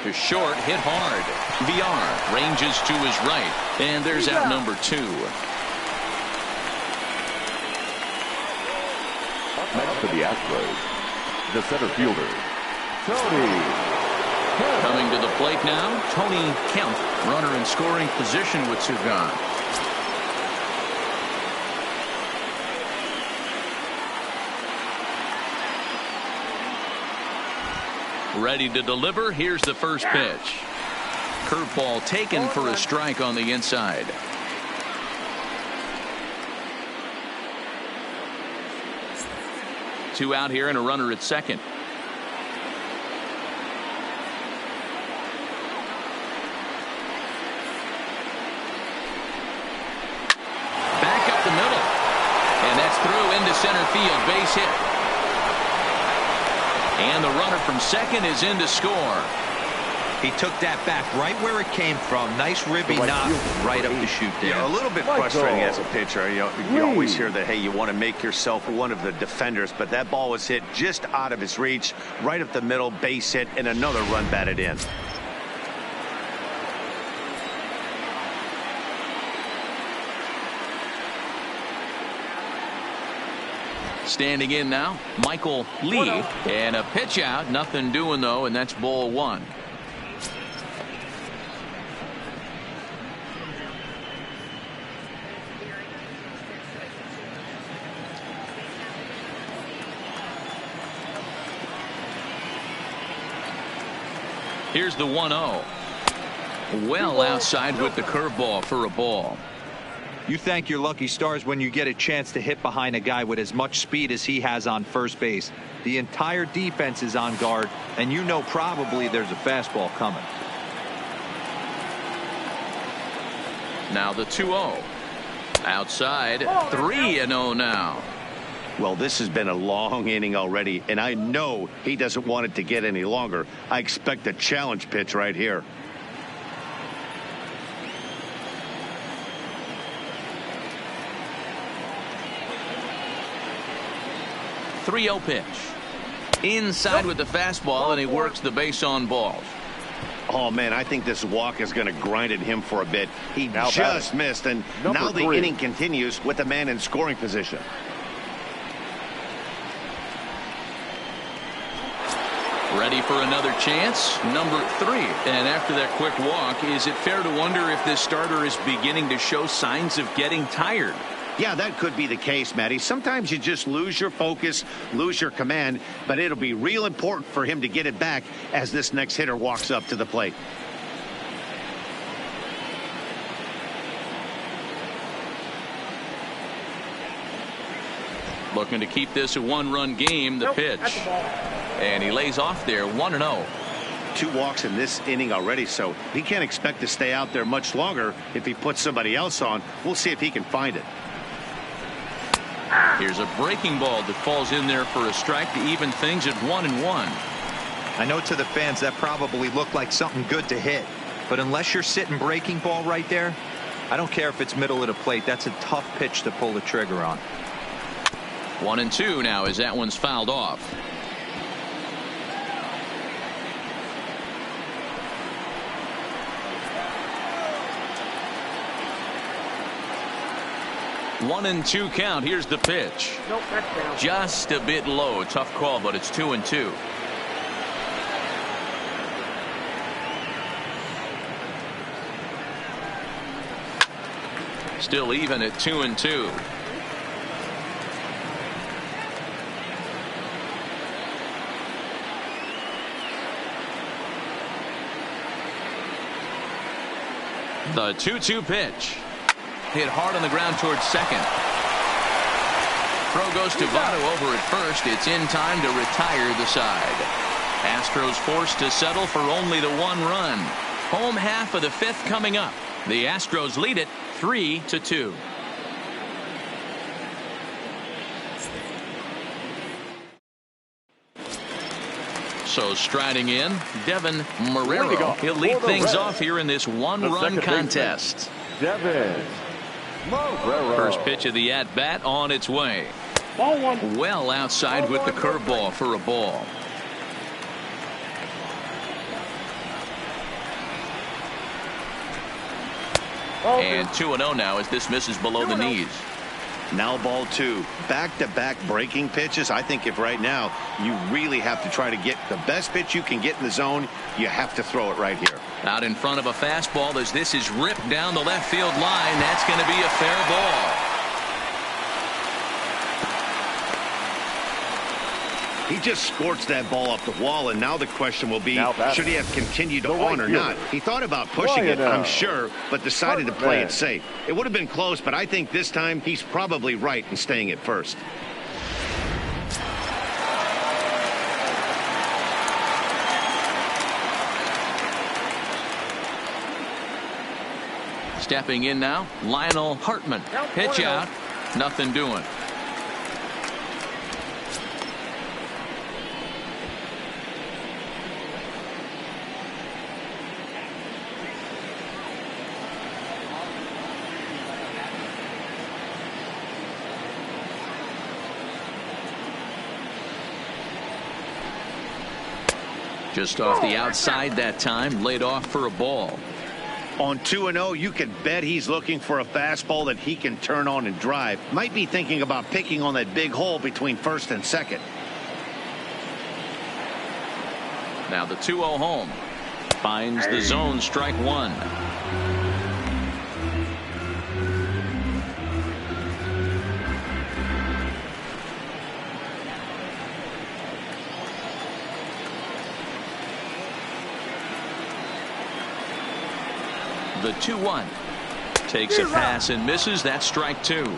To short, hit hard. VR ranges to his right, and there's out number 2. Next for the Astros, the center fielder, Tony. Coming to the plate now, Tony Kemp, runner in scoring position with 2 gone. Ready to deliver. Here's the first pitch. Curveball taken for a strike on the inside. Two out here and a runner at second. Back up the middle. And that's through into center field. Base hit. And the runner from second is in to score. He took that back right where it came from. Nice ribby knock right up the chute there. Yeah, a little bit frustrating as a pitcher. You always hear that, hey, you want to make yourself one of the defenders, but that ball was hit just out of his reach, right up the middle, base hit, and another run batted in. Standing in now, Michael Lee, and a pitch out. Nothing doing, though, and that's ball 1. Here's the 1-0. Well outside with the curveball for a ball. You thank your lucky stars when you get a chance to hit behind a guy with as much speed as he has on first base. The entire defense is on guard, and you know probably there's a fastball coming. Now the 2-0. Outside, 3-0 now. Well, this has been a long inning already, and I know he doesn't want it to get any longer. I expect a challenge pitch right here. .30 pitch. Inside with the fastball, and he works the base on balls. Oh, man, I think this walk is going to grind at him for a bit. He Now just missed, and now the 3. inning continues with the man in scoring position. Ready for another chance. Number 3. And after that quick walk, is it fair to wonder if this starter is beginning to show signs of getting tired? Yeah, that could be the case, Matty. Sometimes you just lose your focus, lose your command, but it'll be real important for him to get it back as this next hitter walks up to the plate. Looking to keep this a 1-run game. The pitch. And he lays off there, 1-0. 2 walks in this inning already, so he can't expect to stay out there much longer if he puts somebody else on. We'll see if he can find it. Here's a breaking ball that falls in there for a strike to even things at 1-1. I know to the fans that probably looked like something good to hit, but unless you're sitting breaking ball right there, I don't care if it's middle of the plate. That's a tough pitch to pull the trigger on. 1-2 now as that one's fouled off. One and 2 count. Here's the pitch. Nope, that's down. Just a bit low. Tough call, but it's 2-2. Still even at 2-2. The 2-2 pitch. Hit hard on the ground towards second. Throw goes to Votto over at first. It's in time to retire the side. Astros forced to settle for only the 1 run. Home half of the 5th coming up. The Astros lead it 3-2. So striding in, Devin Marrero. He'll lead things off here in this 1-run contest. Devin Marrero. First pitch of the at-bat on its way. Ball 1. Well outside with the curveball for a ball. And 2-0 now as this misses below the knees. Now ball 2. Back-to-back breaking pitches. I think if right now you really have to try to get the best pitch you can get in the zone, you have to throw it right here. Out in front of a fastball as this is ripped down the left field line. That's going to be a fair ball. He just scorched that ball up the wall, and now the question will be, should he have continued on or not? He thought about pushing it, I'm sure, but decided to play it safe. It would have been close, but I think this time he's probably right in staying at first. Stepping in now, Lionel Hartman. Pitch out, nothing doing. Just off the outside that time, laid off for a ball. On 2-0, you can bet he's looking for a fastball that he can turn on and drive. Might be thinking about picking on that big hole between first and second. Now the 2-0 home. Finds the zone, strike 1. The 2-1 takes a pass and misses. That's strike 2.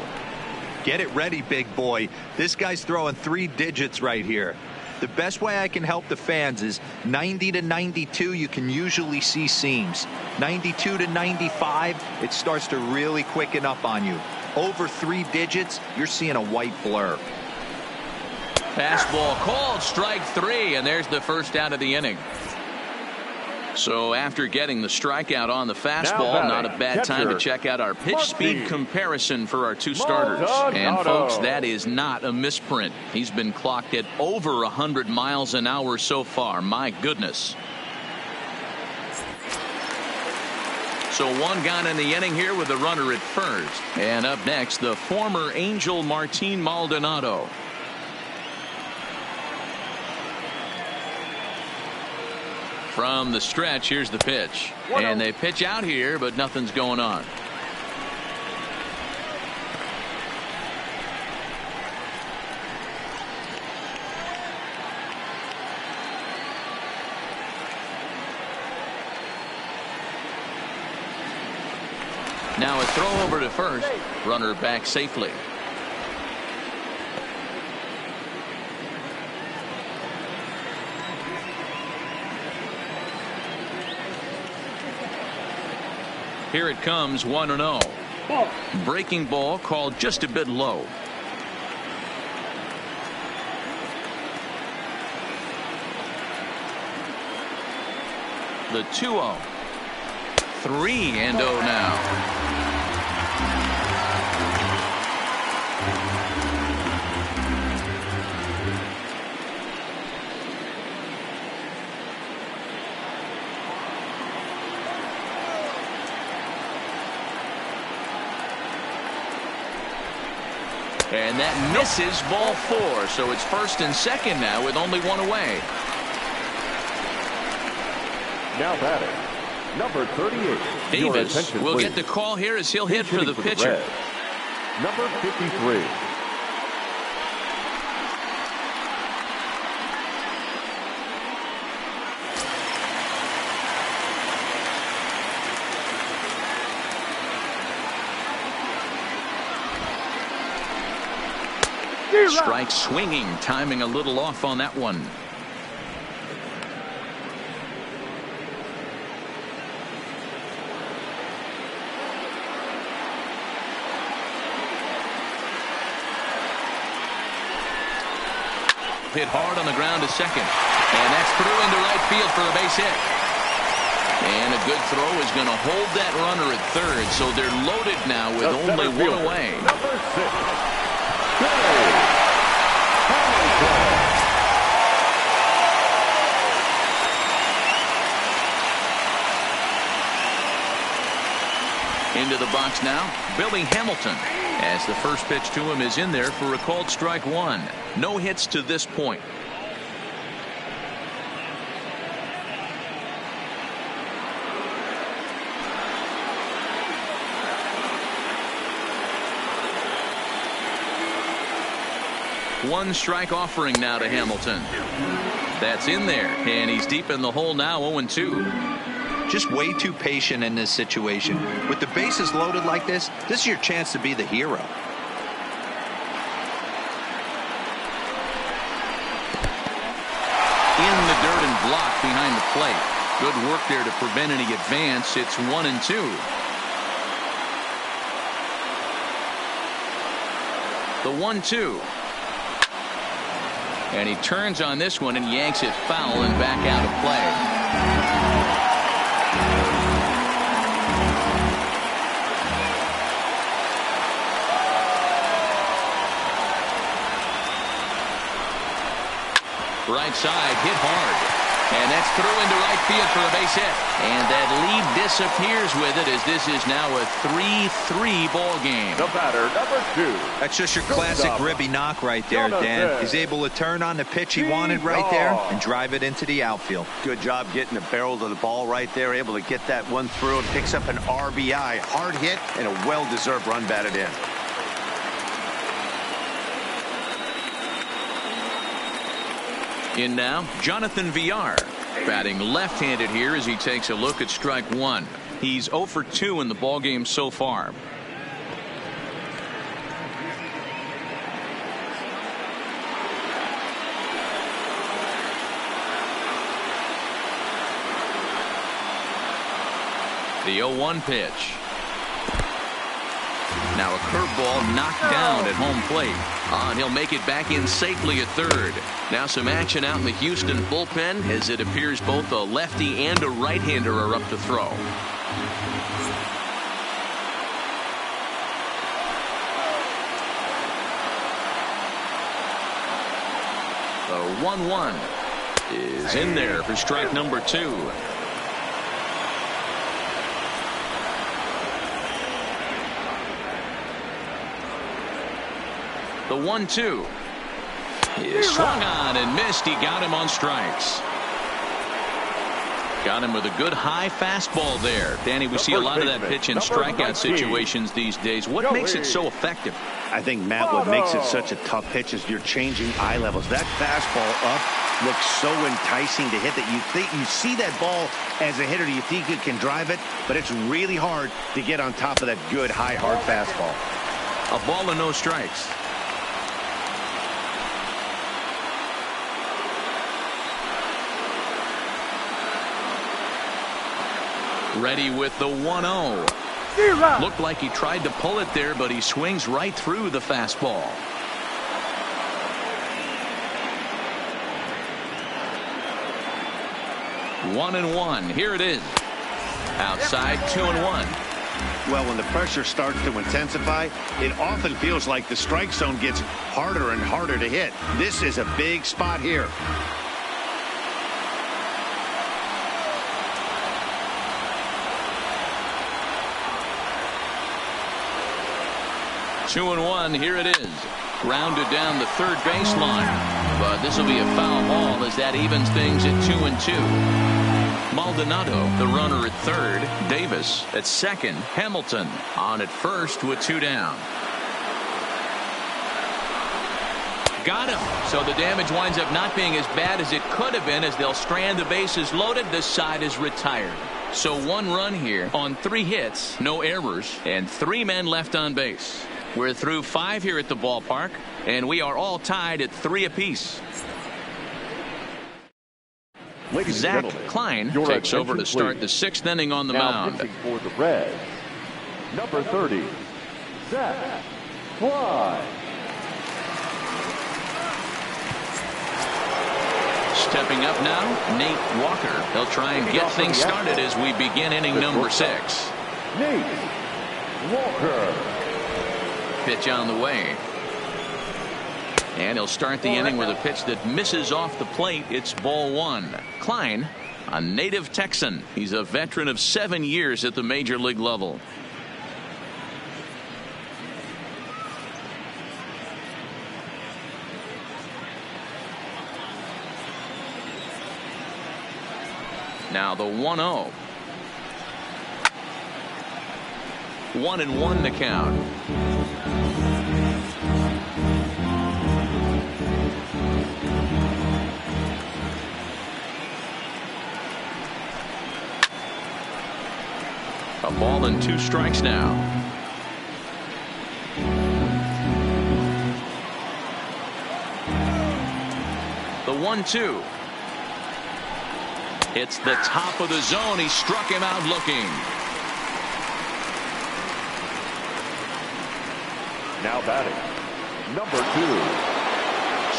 Get it ready, big boy. This guy's throwing 3 digits right here. The best way I can help the fans is 90 to 92. You can usually see seams. 92 to 95. It starts to really quicken up on you. Over 3 digits, you're seeing a white blur. Fastball called, strike 3, and there's the first out of the inning. So after getting the strikeout on the fastball, not a bad time to check out our pitch speed comparison for our 2 starters. And folks, that is not a misprint. He's been clocked at over 100 miles an hour so far. My goodness. So 1 gone in the inning here with the runner at first. And up next, the former Angel Martin Maldonado. From the stretch, here's the pitch. And they pitch out here, but nothing's going on. Now a throw over to first. Runner back safely. Here it comes, 1-0. Breaking ball called just a bit low. The 2-0. 3-0 now. And that misses, ball 4. So it's first and second now with only 1 away. Now batting, Number 38. Davis will get the call here as he'll hit for the pitcher. Number 53. Strike swinging, timing a little off on that one. Hit hard on the ground to second, and that's through into right field for a base hit. And a good throw is going to hold that runner at third, so they're loaded now with only one away. Number 6. Into the box now, Billy Hamilton, as the first pitch to him is in there for a called strike one. No hits to this point. One strike offering now to Hamilton. That's in there, and he's deep in the hole now, 0-2. Just way too patient in this situation. With the bases loaded like this is your chance to be the hero. In the dirt and blocked behind the plate. Good work there to prevent any advance. It's 1-2. The 1-2. And he turns on this one and yanks it foul and back out of play. Right side, hit hard. And that's through into right field for a base hit. And that lead disappears with it, as this is now a 3-3 ball game. The batter, number 2. That's just your classic ribby knock right there, Dan. He's able to turn on the pitch he wanted right there and drive it into the outfield. Good job getting the barrel to the ball right there. Able to get that one through and picks up an RBI. Hard hit and a well-deserved run batted in. In now, Jonathan Villar, batting left-handed here as he takes a look at strike one. He's 0 for 2 in the ballgame so far. The 0-1 pitch. Now a curveball knocked down at home plate. And he'll make it back in safely at third. Now some action out in the Houston bullpen, as it appears both a lefty and a right-hander are up to throw. The 1-1 is in there for strike number 2. The 1-2 is swung on and missed. He got him on strikes. Got him with a good high fastball there. Danny, we see a lot of that pitch in strikeout situations these days. What makes it so effective? I think, Matt, what makes it such a tough pitch is you're changing eye levels. That fastball up looks so enticing to hit that you think you see that ball as a hitter. You think you can drive it, but it's really hard to get on top of that good high hard fastball. A ball and no strikes. Ready with the 1-0. Looked like he tried to pull it there, but he swings right through the fastball. One and one. Here it is. Outside, 2-1. Well, when the pressure starts to intensify, it often feels like the strike zone gets harder and harder to hit. This is a big spot here. 2-1. Here it is. Grounded down the third baseline. But this will be a foul ball as that evens things at 2-2. Maldonado, the runner at third. Davis at second. Hamilton on at first with 2 down. Got him. So the damage winds up not being as bad as it could have been, as they'll strand the bases loaded. This side is retired. So 1 run here on 3 hits, no errors, and 3 men left on base. We're through 5 here at the ballpark, and we are all tied at 3 apiece. Ladies and Zach gentlemen, Klein your takes over to attention, start please. the 6th inning on the Now mound. pitching for the Reds, number 30, Zach Klein. Stepping up now, Nate Walker. He'll try and get things started as we begin inning number 6. Nate Walker. Pitch on the way. And he'll start the inning with a pitch that misses off the plate. It's ball 1. Klein, a native Texan. He's a veteran of 7 years at the major league level. Now the 1-0. 1-1 to count. A ball and 2 strikes now. The 1-2. It's the top of the zone. He struck him out looking. Now batting, number 2.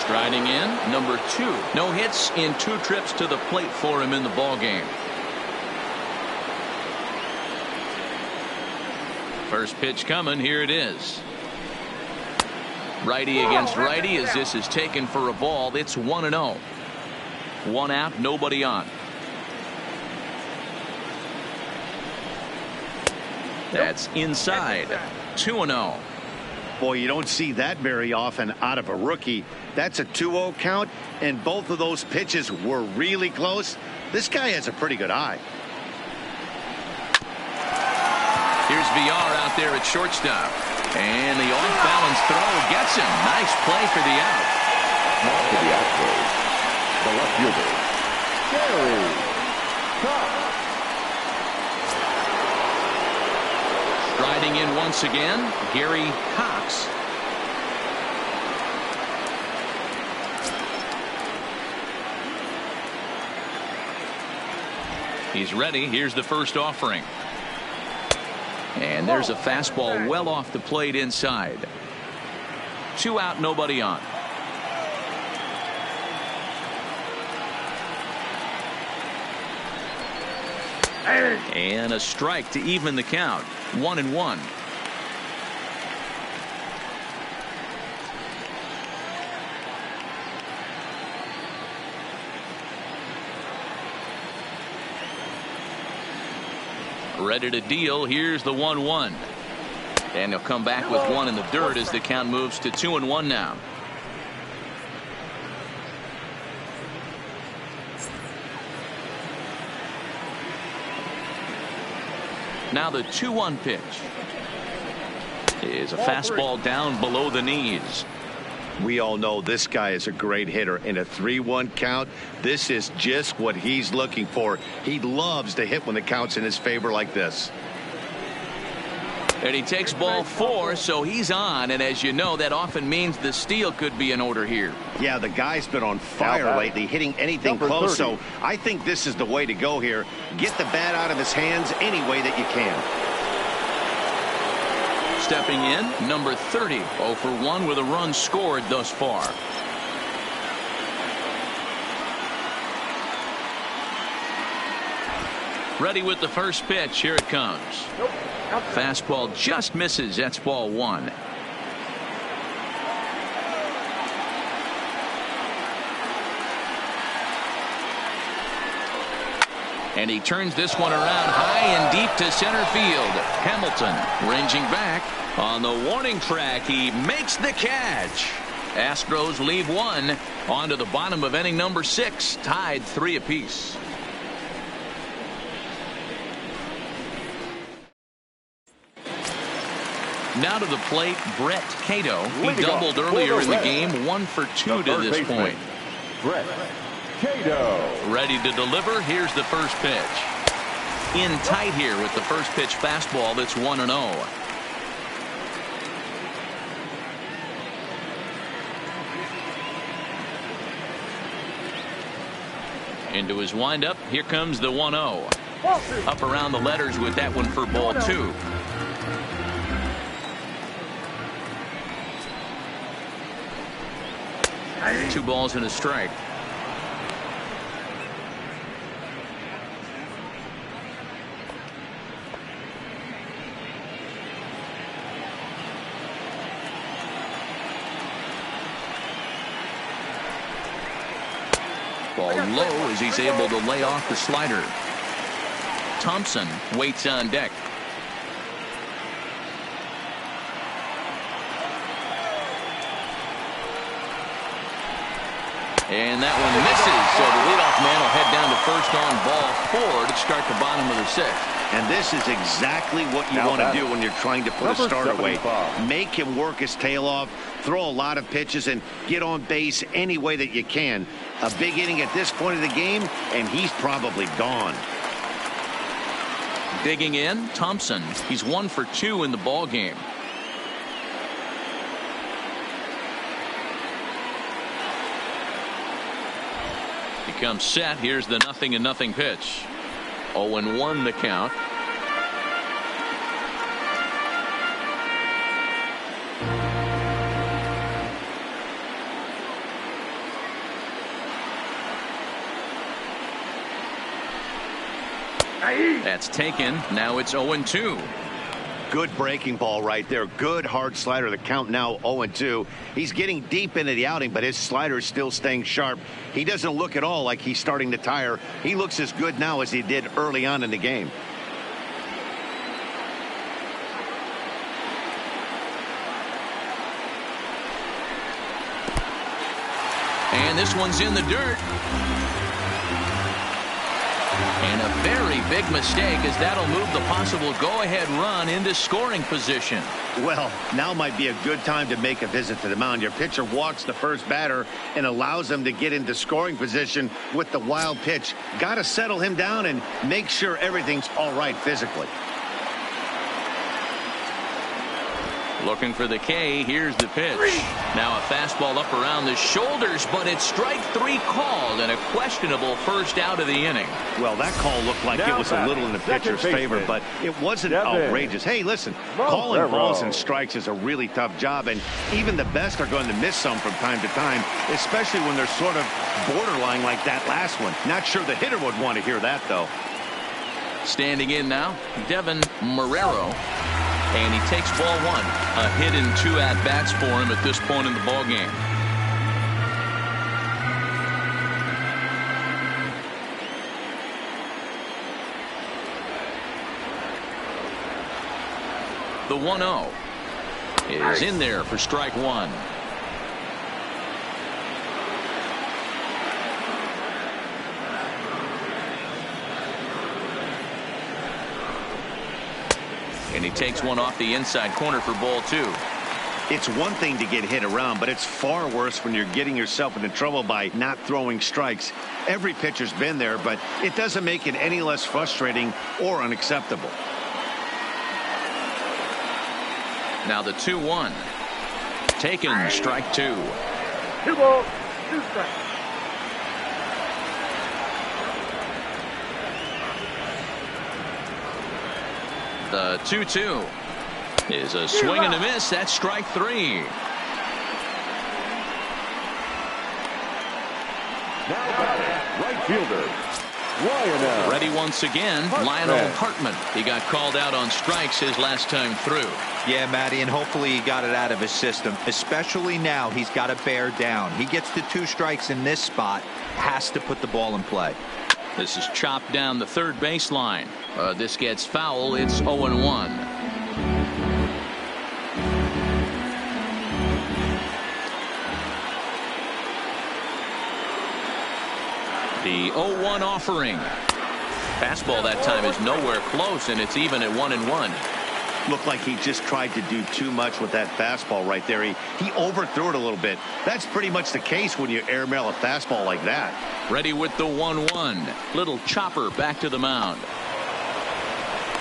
Striding in, number 2. No hits in 2 trips to the plate for him in the ball game. First pitch coming. Here it is. Righty against righty as this is taken for a ball. It's 1-0. 1 out, nobody on. That's inside. 2-0. Boy, you don't see that very often out of a rookie. That's a 2-0 count, and both of those pitches were really close. This guy has a pretty good eye. Here's VR out there at shortstop. And the off-balance throw gets him. Nice play for the out. Now for the Astros, the left fielder, Gary Cox. Striding in once again, Gary Cox. He's ready. Here's the first offering. And there's a fastball well off the plate inside. 2 out, nobody on. And a strike to even the count. 1-1. Ready to deal. Here's the 1-1. And he'll come back with 1 in the dirt as the count moves to 2-1 now. Now the 2-1 pitch is a fastball down below the knees. We all know this guy is a great hitter. In a 3-1 count, this is just what he's looking for. He loves to hit when the count's in his favor like this. And he takes ball 4, so he's on. And as you know, that often means the steal could be in order here. Yeah, the guy's been on fire lately, hitting anything close. 30. So I think this is the way to go here. Get the bat out of his hands any way that you can. Stepping in, number 30, 0 for 1 with a run scored thus far. Ready with the first pitch. Here it comes. Fastball just misses. That's ball 1. And he turns this one around high and deep to center field. Hamilton ranging back on the warning track. He makes the catch. Astros leave 1 on to the bottom of inning number 6, tied 3 apiece. Now to the plate, Brett Cato. He doubled earlier in the game, 1 for 2 to this point. Brett Cato. Ready to deliver. Here's the first pitch. In tight here with the first pitch fastball. That's 1-0. Into his windup. Here comes the 1-0. Up around the letters with that one for ball 2. Two balls and a strike. Ball low as he's able to lay off the slider. Thompson waits on deck. And that one misses, so the leadoff man will head down to first on ball 4 to start the bottom of the 6th. And this is exactly what you want to do when you're trying to put a starter away. Make him work his tail off, throw a lot of pitches, and get on base any way that you can. A big inning at this point of the game, and he's probably gone. Digging in, Thompson. He's 1 for 2 in the ball game. He comes set. Here's the 0-0 pitch. 0-1 the count. That's taken. Now it's 0-2. Good breaking ball right there. Good hard slider. The count now 0-2. He's getting deep into the outing, but his slider is still staying sharp. He doesn't look at all like he's starting to tire. He looks as good now as he did early on in the game. And this one's in the dirt. And a very big mistake, as that'll move the possible go-ahead run into scoring position. Well, now might be a good time to make a visit to the mound. Your pitcher walks the first batter and allows him to get into scoring position with the wild pitch. Got to settle him down and make sure everything's all right physically. Looking for the K. Here's the pitch. Now a fastball up around the shoulders, but it's strike 3 called and a questionable first out of the inning. Well, that call looked like it was a little in the pitcher's favor, but it wasn't outrageous. Hey, listen, calling balls and strikes is a really tough job, and even the best are going to miss some from time to time, especially when they're sort of borderline like that last one. Not sure the hitter would want to hear that, though. Standing in now, Devin Marrero. And he takes ball 1. A hit and 2 at-bats for him at this point in the ball game. The 1-0 is in there for strike 1. And he takes one off the inside corner for ball 2. It's one thing to get hit around, but it's far worse when you're getting yourself into trouble by not throwing strikes. Every pitcher's been there, but it doesn't make it any less frustrating or unacceptable. Now the 2-1. Taken, strike 2. 2 balls, 2 strikes. The 2-2 is a swing and a miss. That's strike 3. Now right fielder Lionel. Ready once again, Lionel Hartman. He got called out on strikes his last time through. Yeah, Matty, and hopefully he got it out of his system. Especially now, he's got to bear down. He gets the 2 strikes in this spot, has to put the ball in play. This is chopped down the third baseline. This gets foul. It's 0-1. The 0-1 offering. Fastball that time is nowhere close, and it's even at 1-1. Looked like he just tried to do too much with that fastball right there. He overthrew it a little bit. That's pretty much the case when you airmail a fastball like that. Ready with the 1-1. Little chopper back to the mound.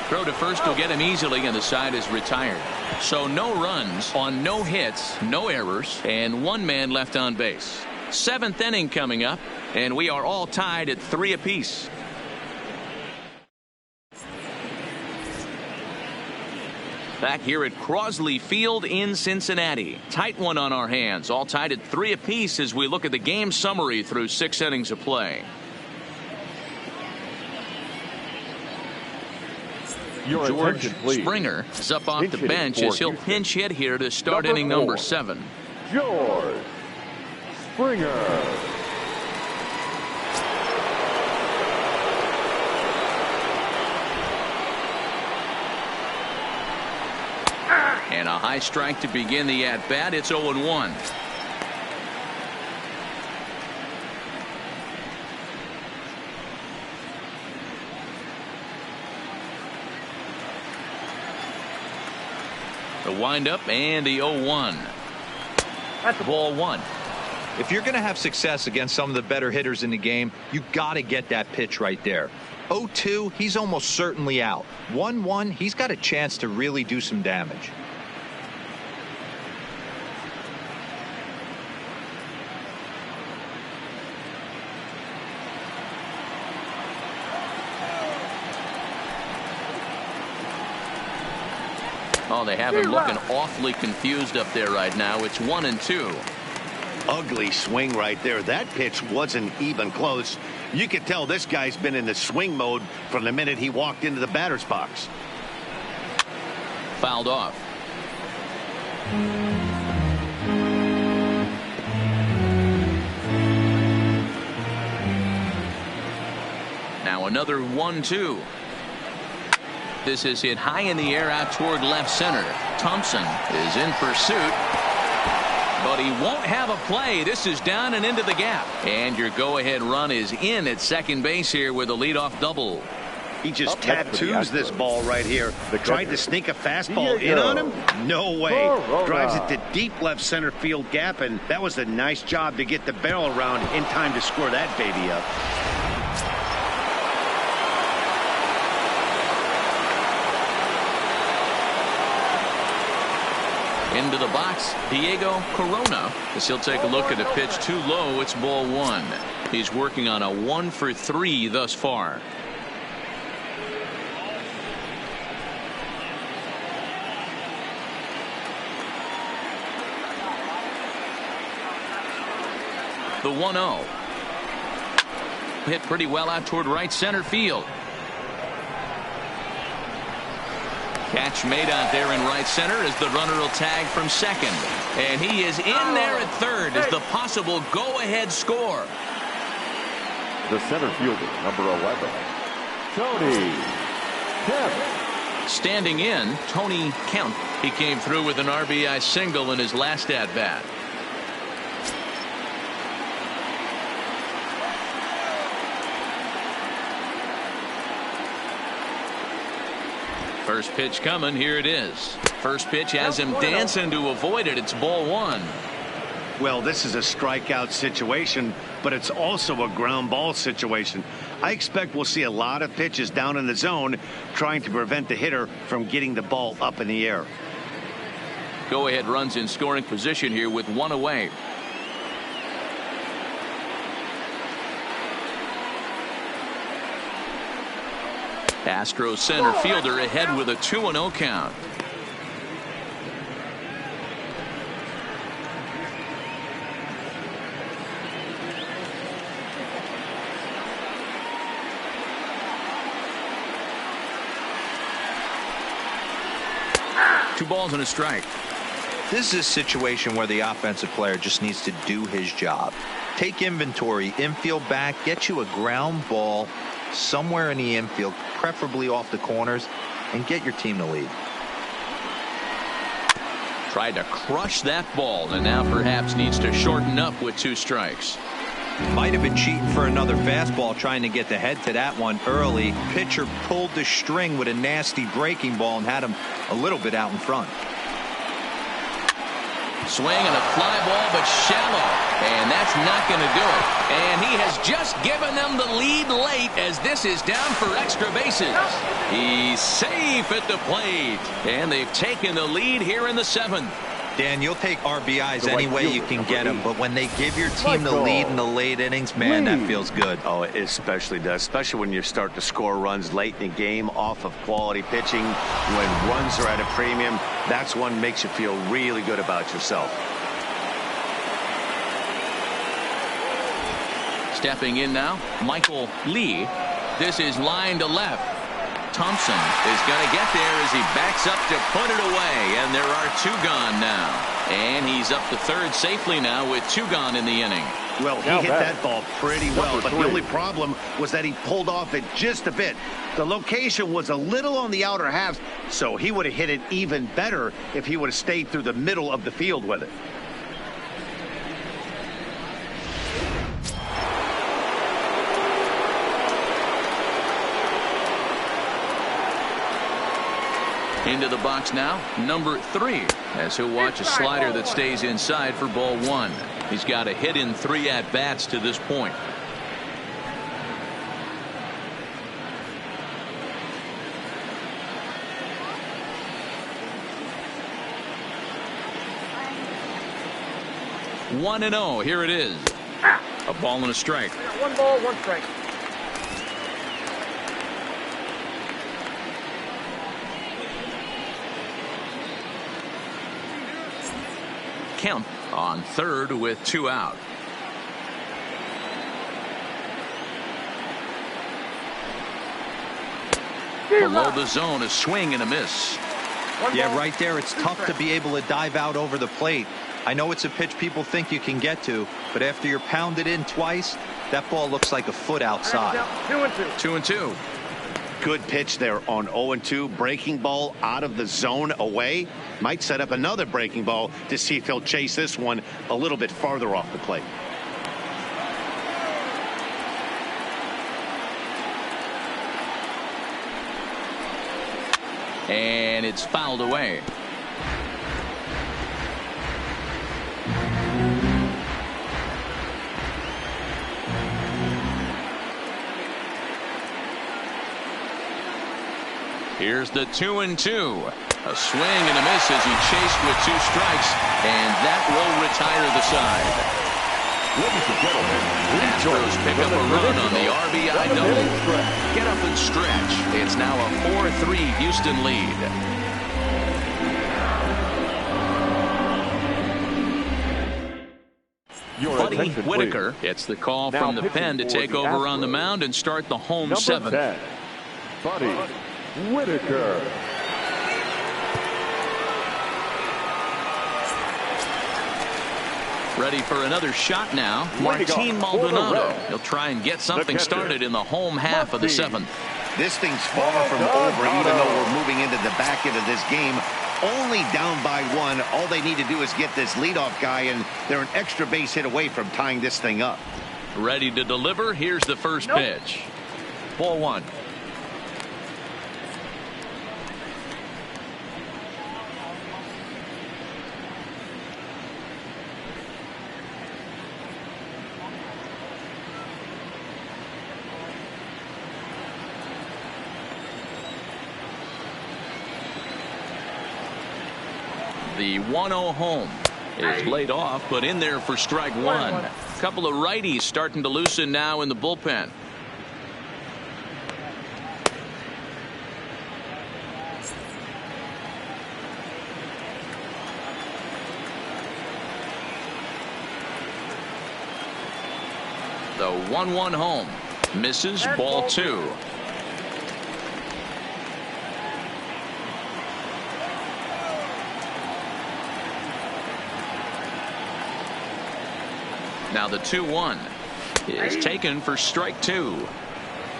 Throw to first will get him easily, and the side is retired. So no runs on no hits, no errors, and one man left on base. 7th inning coming up, and we are all tied at 3 apiece. Back here at Crosley Field in Cincinnati. Tight one on our hands. All tied at 3 apiece as we look at the game summary through 6 innings of play. George Springer is up off the bench as he'll pinch hit here to start inning number 7. George Springer. And a high strike to begin the at-bat. It's 0-1. The windup and the 0-1. That's ball 1. If you're going to have success against some of the better hitters in the game, you got to get that pitch right there. 0-2, he's almost certainly out. 1-1, he's got a chance to really do some damage. Oh, they have him looking awfully confused up there right now. It's 1-2. Ugly swing right there. That pitch wasn't even close. You could tell this guy's been in the swing mode from the minute he walked into the batter's box. Fouled off. Now another 1-2. This is hit high in the air out toward left center. Thompson is in pursuit, but he won't have a play. This is down and into the gap, and your go-ahead run is in at second base here with a leadoff double. He just tattoos this ball right here. Tried to sneak a fastball in on him? No way. Drives it to deep left center field gap, and that was a nice job to get the barrel around in time to score that baby up. Into the box, Diego Corona, as he'll take a look at a pitch too low. It's ball 1. He's working on a 1-for-3 thus far. The 1-0. Hit pretty well out toward right center field. Catch made out there in right center as the runner will tag from second. And he is in there at third as the possible go-ahead score. The center fielder, number 11, Tony Kemp. Standing in, Tony Kemp. He came through with an RBI single in his last at-bat. First pitch coming. Here it is. First pitch has him dancing to avoid it. It's ball 1. Well, this is a strikeout situation, but it's also a ground ball situation. I expect we'll see a lot of pitches down in the zone trying to prevent the hitter from getting the ball up in the air. Go ahead runs in scoring position here with 1 away. Astros center fielder ahead with a 2-0 count. Two balls and a strike. This is a situation where the offensive player just needs to do his job. Take inventory, infield back, get you a ground ball somewhere in the infield, preferably off the corners, and get your team to lead. Tried to crush that ball, and now perhaps needs to shorten up with 2 strikes. Might have been cheating for another fastball, trying to get the head to that one early. Pitcher pulled the string with a nasty breaking ball and had him a little bit out in front. Swing and a fly ball, but shallow, and that's not going to do it. And he has just given them the lead late as this is down for extra bases. He's safe at the plate, and they've taken the lead here in the 7th. Dan, you'll take RBIs any way you can get them, but when they give your team the lead in the late innings, man, that feels good. Oh, it especially does, especially when you start to score runs late in the game off of quality pitching. When runs are at a premium, that's one makes you feel really good about yourself. Stepping in now, Michael Lee. This is line to left. Thompson is going to get there as he backs up to put it away, and there are 2 gone now. And he's up to third safely now with 2 gone in the inning. Well, he hit that ball pretty well, but the only problem was that he pulled off it just a bit. The location was a little on the outer half, so he would have hit it even better if he would have stayed through the middle of the field with it. Into the box now, number 3, as he'll watch a slider that stays inside for ball 1. He's got a hit in 3 at-bats to this point. One and 0. Here it is. A ball and a strike. 1 ball, 1 strike. Kemp on third with 2 out. Below the zone, a swing and a miss. Yeah, right there. It's tough to be able to dive out over the plate. I know it's a pitch people think you can get to, but after you're pounded in twice, that ball looks like a foot outside. 2-2. 2-2. Good pitch there on 0-2. Breaking ball out of the zone away. Might set up another breaking ball to see if he'll chase this one a little bit farther off the plate. And it's fouled away. Here's the 2-2. A swing and a miss as he chased with 2 strikes, and that will retire the side. Ladies and gentlemen, Astros pick up a run on the RBI double. Get up and stretch. It's now a 4-3 Houston lead. Buddy Whitaker gets the call from the pen to take over on the mound and start the home 7th. 10, Buddy Whitaker. Ready for another shot now. Martin Maldonado. He'll try and get something started in the home half of the 7th. This thing's far from over, even though we're moving into the back end of this game. Only down by 1. All they need to do is get this leadoff guy, and they're an extra base hit away from tying this thing up. Ready to deliver. Here's the first pitch. Ball 1. The 1-0 home is laid off, but in there for strike 1. A couple of righties starting to loosen now in the bullpen. The 1-1 home misses, ball 2. Now the 2-1 is taken for strike 2.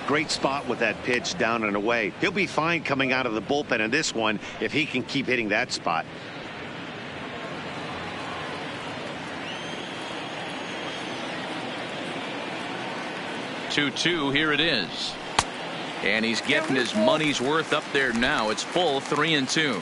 Great spot with that pitch down and away. He'll be fine coming out of the bullpen in this one if he can keep hitting that spot. 2-2. Here it is. And he's getting his money's worth up there now. It's full 3-2.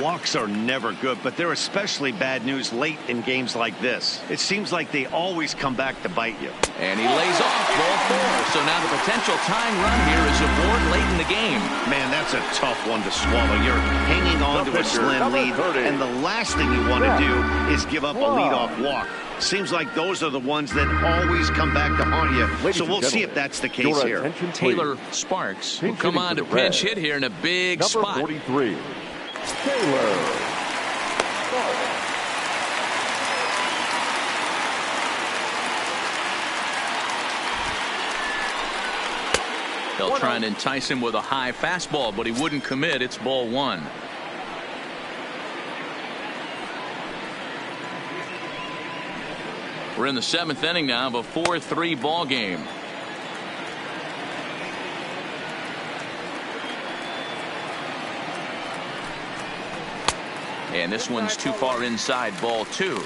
Walks are never good, but they're especially bad news late in games like this. It seems like they always come back to bite you. And he lays off ball 4. So now the potential tying run here is aboard late in the game. Man, that's a tough one to swallow. You're hanging on to a slim lead, and the last thing you want to do is give up a leadoff walk. Seems like those are the ones that always come back to haunt you. So we'll see if that's the case here. Taylor Sparks will come on to pinch hit here in a big spot. 43. Taylor. They'll try and entice him with a high fastball, but he wouldn't commit. It's ball 1. We're in the 7th inning now of a 4-3 ball game. And this one's too far inside, ball 2.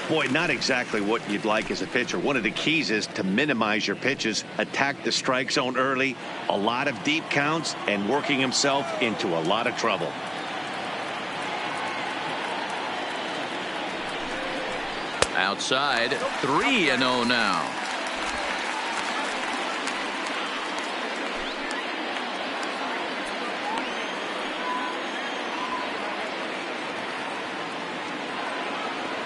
Boy, not exactly what you'd like as a pitcher. One of the keys is to minimize your pitches, attack the strike zone early, a lot of deep counts, and working himself into a lot of trouble. Outside, 3-0 now.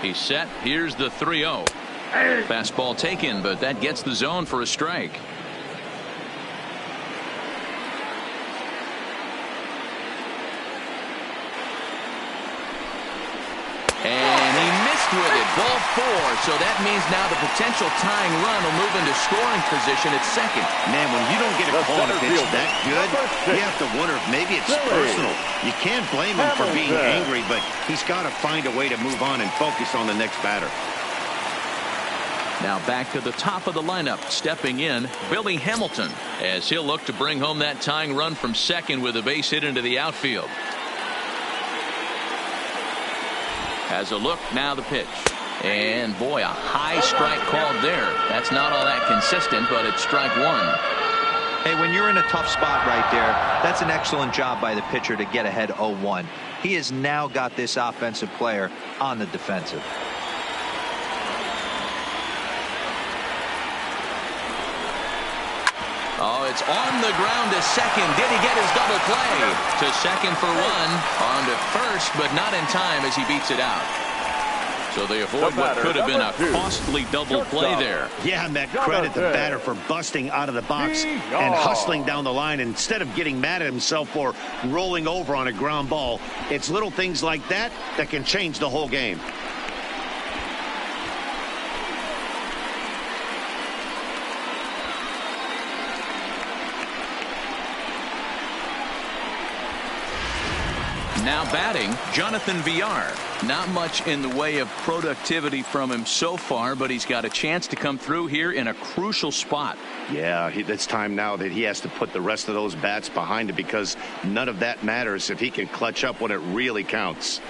He's set. Here's the 3-0. Fastball taken, but that gets the zone for a strike. And he missed with it. Ball 4. So that means now the potential tying run will move into scoring position at second. Man, when you don't get a call on a pitch that good, you have to wonder if maybe it's personal. You can't blame him for being angry, but he's got to find a way to move on and focus on the next batter. Now back to the top of the lineup, stepping in, Billy Hamilton, as he'll look to bring home that tying run from second with a base hit into the outfield. Has a look, now the pitch. And boy, a high strike called there. That's not all that consistent, but it's strike 1. Hey, when you're in a tough spot right there, that's an excellent job by the pitcher to get ahead 0-1. He has now got this offensive player on the defensive. Oh, it's on the ground to second. Did he get his double play? To second for 1. On to first, but not in time as he beats it out. So they avoid what could have been a costly double play there. Yeah, Matt, credit the batter for busting out of the box and hustling down the line instead of getting mad at himself for rolling over on a ground ball. It's little things like that that can change the whole game. Now batting, Jonathan Villar. Not much in the way of productivity from him so far, but he's got a chance to come through here in a crucial spot. Yeah, it's time now that he has to put the rest of those bats behind him, because none of that matters if he can clutch up when it really counts.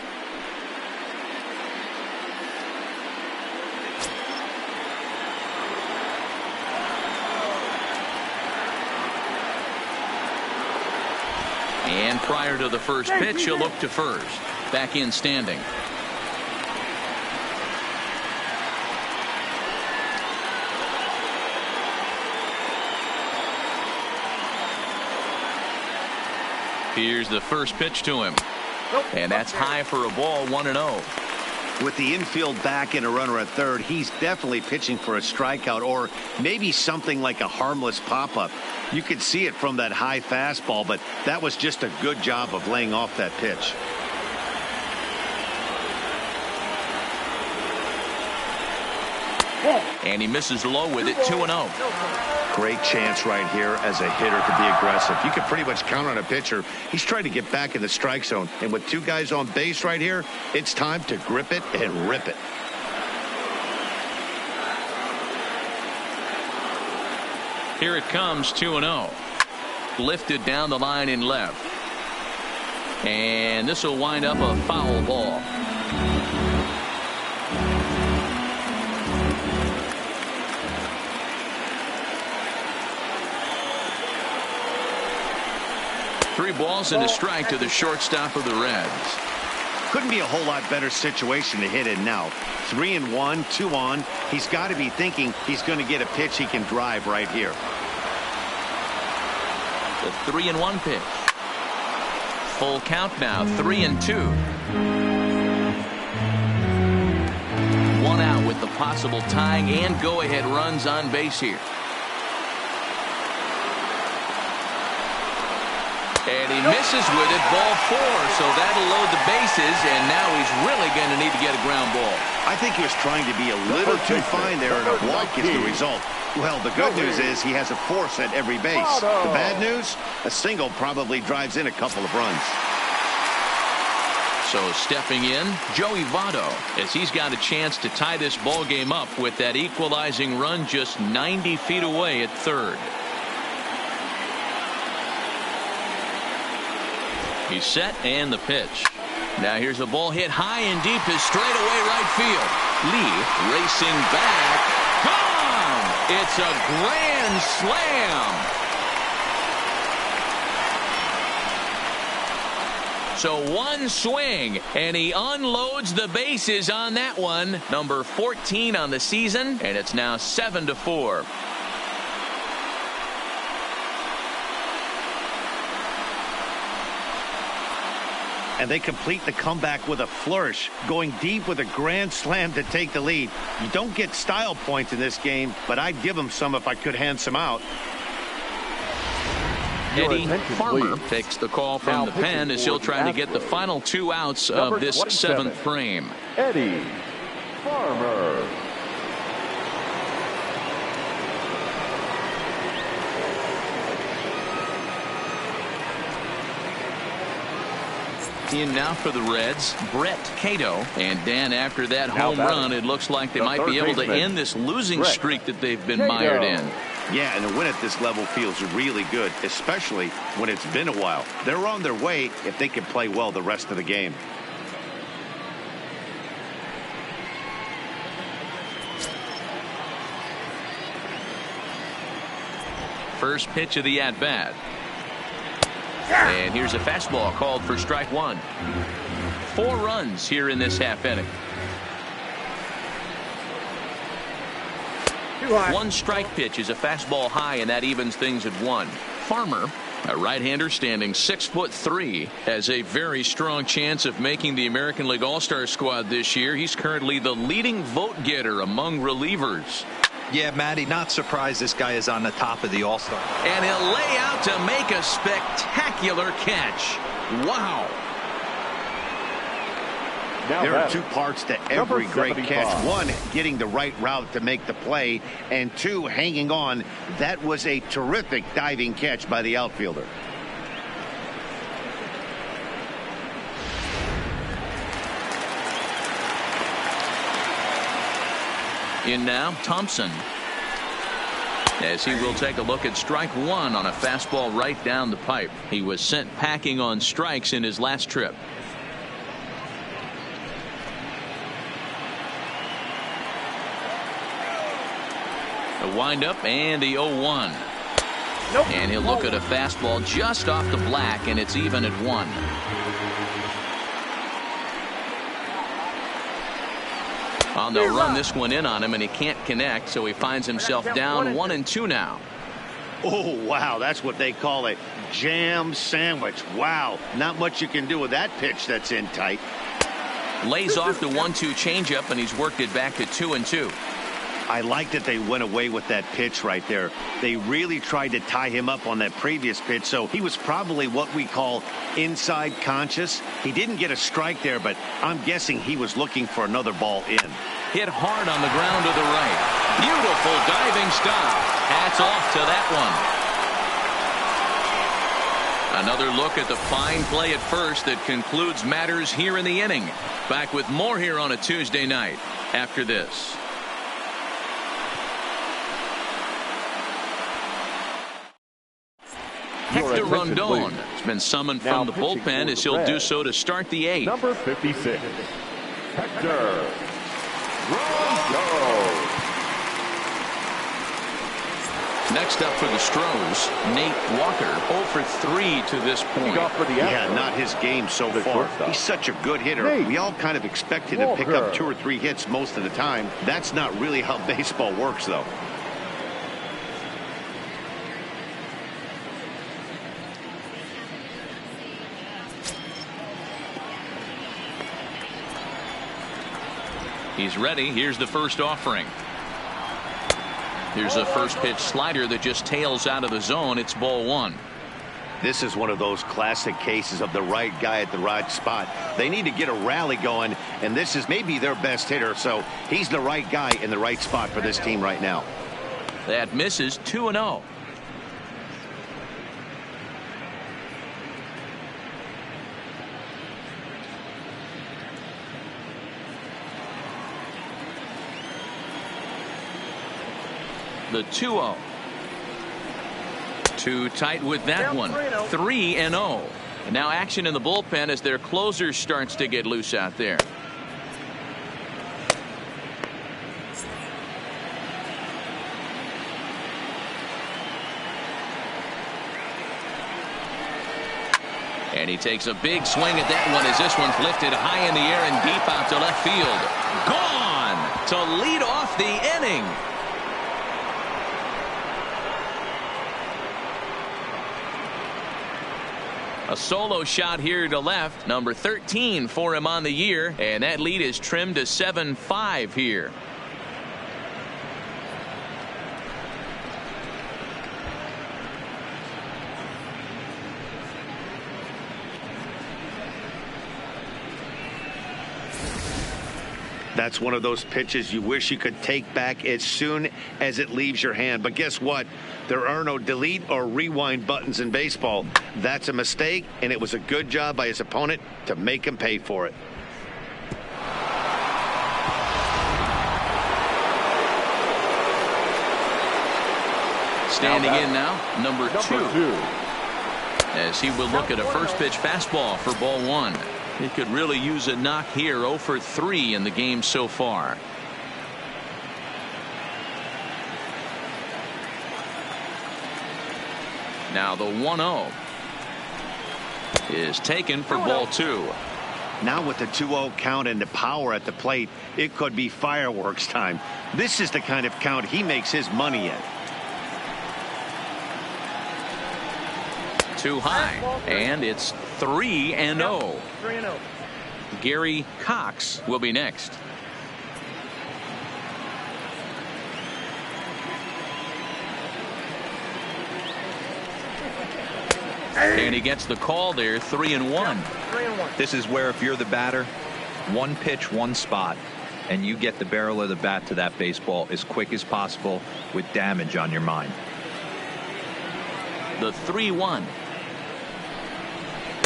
And prior to the first pitch, he'll look to first. Back in standing. Here's the first pitch to him. And that's high for a ball, 1-0. With the infield back and a runner at third, he's definitely pitching for a strikeout or maybe something like a harmless pop-up. You could see it from that high fastball, but that was just a good job of laying off that pitch. And he misses low with it, 2-0. Great chance right here as a hitter to be aggressive. You can pretty much count on a pitcher. He's trying to get back in the strike zone. And with two guys on base right here, it's time to grip it and rip it. Here it comes, 2-0. Lifted down the line in left. And this will wind up a foul ball. 3 balls and a strike to the shortstop of the Reds. Couldn't be a whole lot better situation to hit in now. 3-1, 2 on. He's got to be thinking he's going to get a pitch he can drive right here. The 3-1 pitch. Full count now. 3-2. 1 out with the possible tying and go-ahead runs on base here. And he misses with it, ball 4, so that'll load the bases, and now he's really going to need to get a ground ball. I think he was trying to be a little too fine there, and a walk is the result. Well, the good news is he has a force at every base. The bad news, a single probably drives in a couple of runs. So stepping in, Joey Votto, as he's got a chance to tie this ball game up with that equalizing run just 90 feet away at third. He's set, and the pitch. Now here's a ball hit high and deep to straightaway right field. Lee racing back. Gone! It's a grand slam. So 1 swing, and he unloads the bases on that one. Number 14 on the season, and it's now 7-4. And they complete the comeback with a flourish, going deep with a grand slam to take the lead. You don't get style points in this game, but I'd give them some if I could hand some out. Eddie Farmer takes the call from the pen as he'll try to get the final 2 outs of this 7th frame. Eddie Farmer. In now for the Reds, Brett Cato. And Dan, after that home run, it looks like they might be able to end this losing streak that they've been mired in. Yeah, and a win at this level feels really good, especially when it's been a while. They're on their way if they can play well the rest of the game. First pitch of the at-bat. And here's a fastball called for strike 1. 4 runs here in this half inning. 1 strike pitch is a fastball high, and that evens things at 1. Farmer, a right-hander standing 6'3", has a very strong chance of making the American League All-Star squad this year. He's currently the leading vote getter among relievers. Yeah, Matty, not surprised this guy is on the top of the All-Star. And he'll lay out to make a spectacular catch. Wow. There are 2 parts to every great catch. 1, getting the right route to make the play, and 2, hanging on. That was a terrific diving catch by the outfielder. In now, Thompson, as he will take a look at strike 1 on a fastball right down the pipe. He was sent packing on strikes in his last trip. A windup and the 0-1. Nope. And he'll look at a fastball just off the black, and it's even at 1. Well, they'll run this one in on him, and he can't connect, so he finds himself down 1-2 now. Oh, wow, that's what they call a jam sandwich. Wow, not much you can do with that pitch that's in tight. Lays off the 1-2 changeup, and he's worked it back to 2-2. I like that they went away with that pitch right there. They really tried to tie him up on that previous pitch, so he was probably what we call inside conscious. He didn't get a strike there, but I'm guessing he was looking for another ball in. Hit hard on the ground to the right. Beautiful diving stop. Hats off to that one. Another look at the fine play at first that concludes matters here in the inning. Back with more here on a Tuesday night after this. Hector Rondon has been summoned from the bullpen as he'll do so to start the 8th. Number 56, Hector Rondon. Next up for the Astros, Nate Walker, 0 for 3 to this point. Yeah, not his game so far. He's such a good hitter. We all kind of expect him to pick up 2 or 3 hits most of the time. That's not really how baseball works, though. He's ready. Here's the first offering. Here's a first pitch slider that just tails out of the zone. It's ball 1. This is one of those classic cases of the right guy at the right spot. They need to get a rally going, and this is maybe their best hitter, so he's the right guy in the right spot for this team right now. That misses. 2-0. The 2-0. Too tight with that one. 3-0. Now action in the bullpen as their closer starts to get loose out there. And he takes a big swing at that one as this one's lifted high in the air and deep out to left field. Gone to lead off the inning. A solo shot here to left. Number 13 for him on the year. And that lead is trimmed to 7-5 here. That's one of those pitches you wish you could take back as soon as it leaves your hand. But guess what? There are no delete or rewind buttons in baseball. That's a mistake, and it was a good job by his opponent to make him pay for it. Standing in now, number 2. As he will look at a first pitch fastball for ball 1. He could really use a knock here. 0 for 3 in the game so far. Now the 1-0 is taken for ball 2. Now with the 2-0 count and the power at the plate, it could be fireworks time. This is the kind of count he makes his money in. Too high, and it's 3-0. Gary Cox will be next. And he gets the call there. 3-1. This is where if you're the batter, one pitch, one spot, and you get the barrel of the bat to that baseball as quick as possible with damage on your mind. The 3-1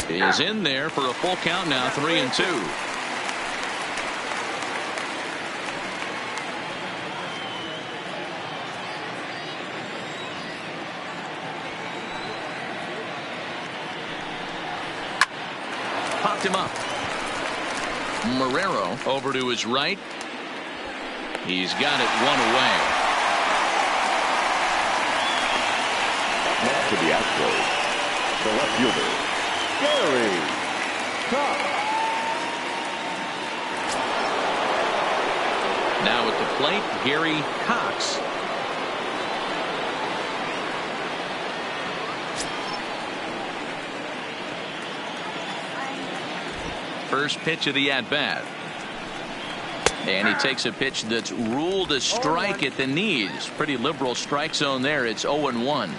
is in there for a full count now. 3-2. Popped him up. Marrero over to his right. He's got it one away. Now to the Astros, the left fielder, Gary Cox. Now at the plate, Gary Cox. First pitch of the at-bat. And he takes a pitch that's ruled a strike at the knees. Pretty liberal strike zone there. It's 0-1.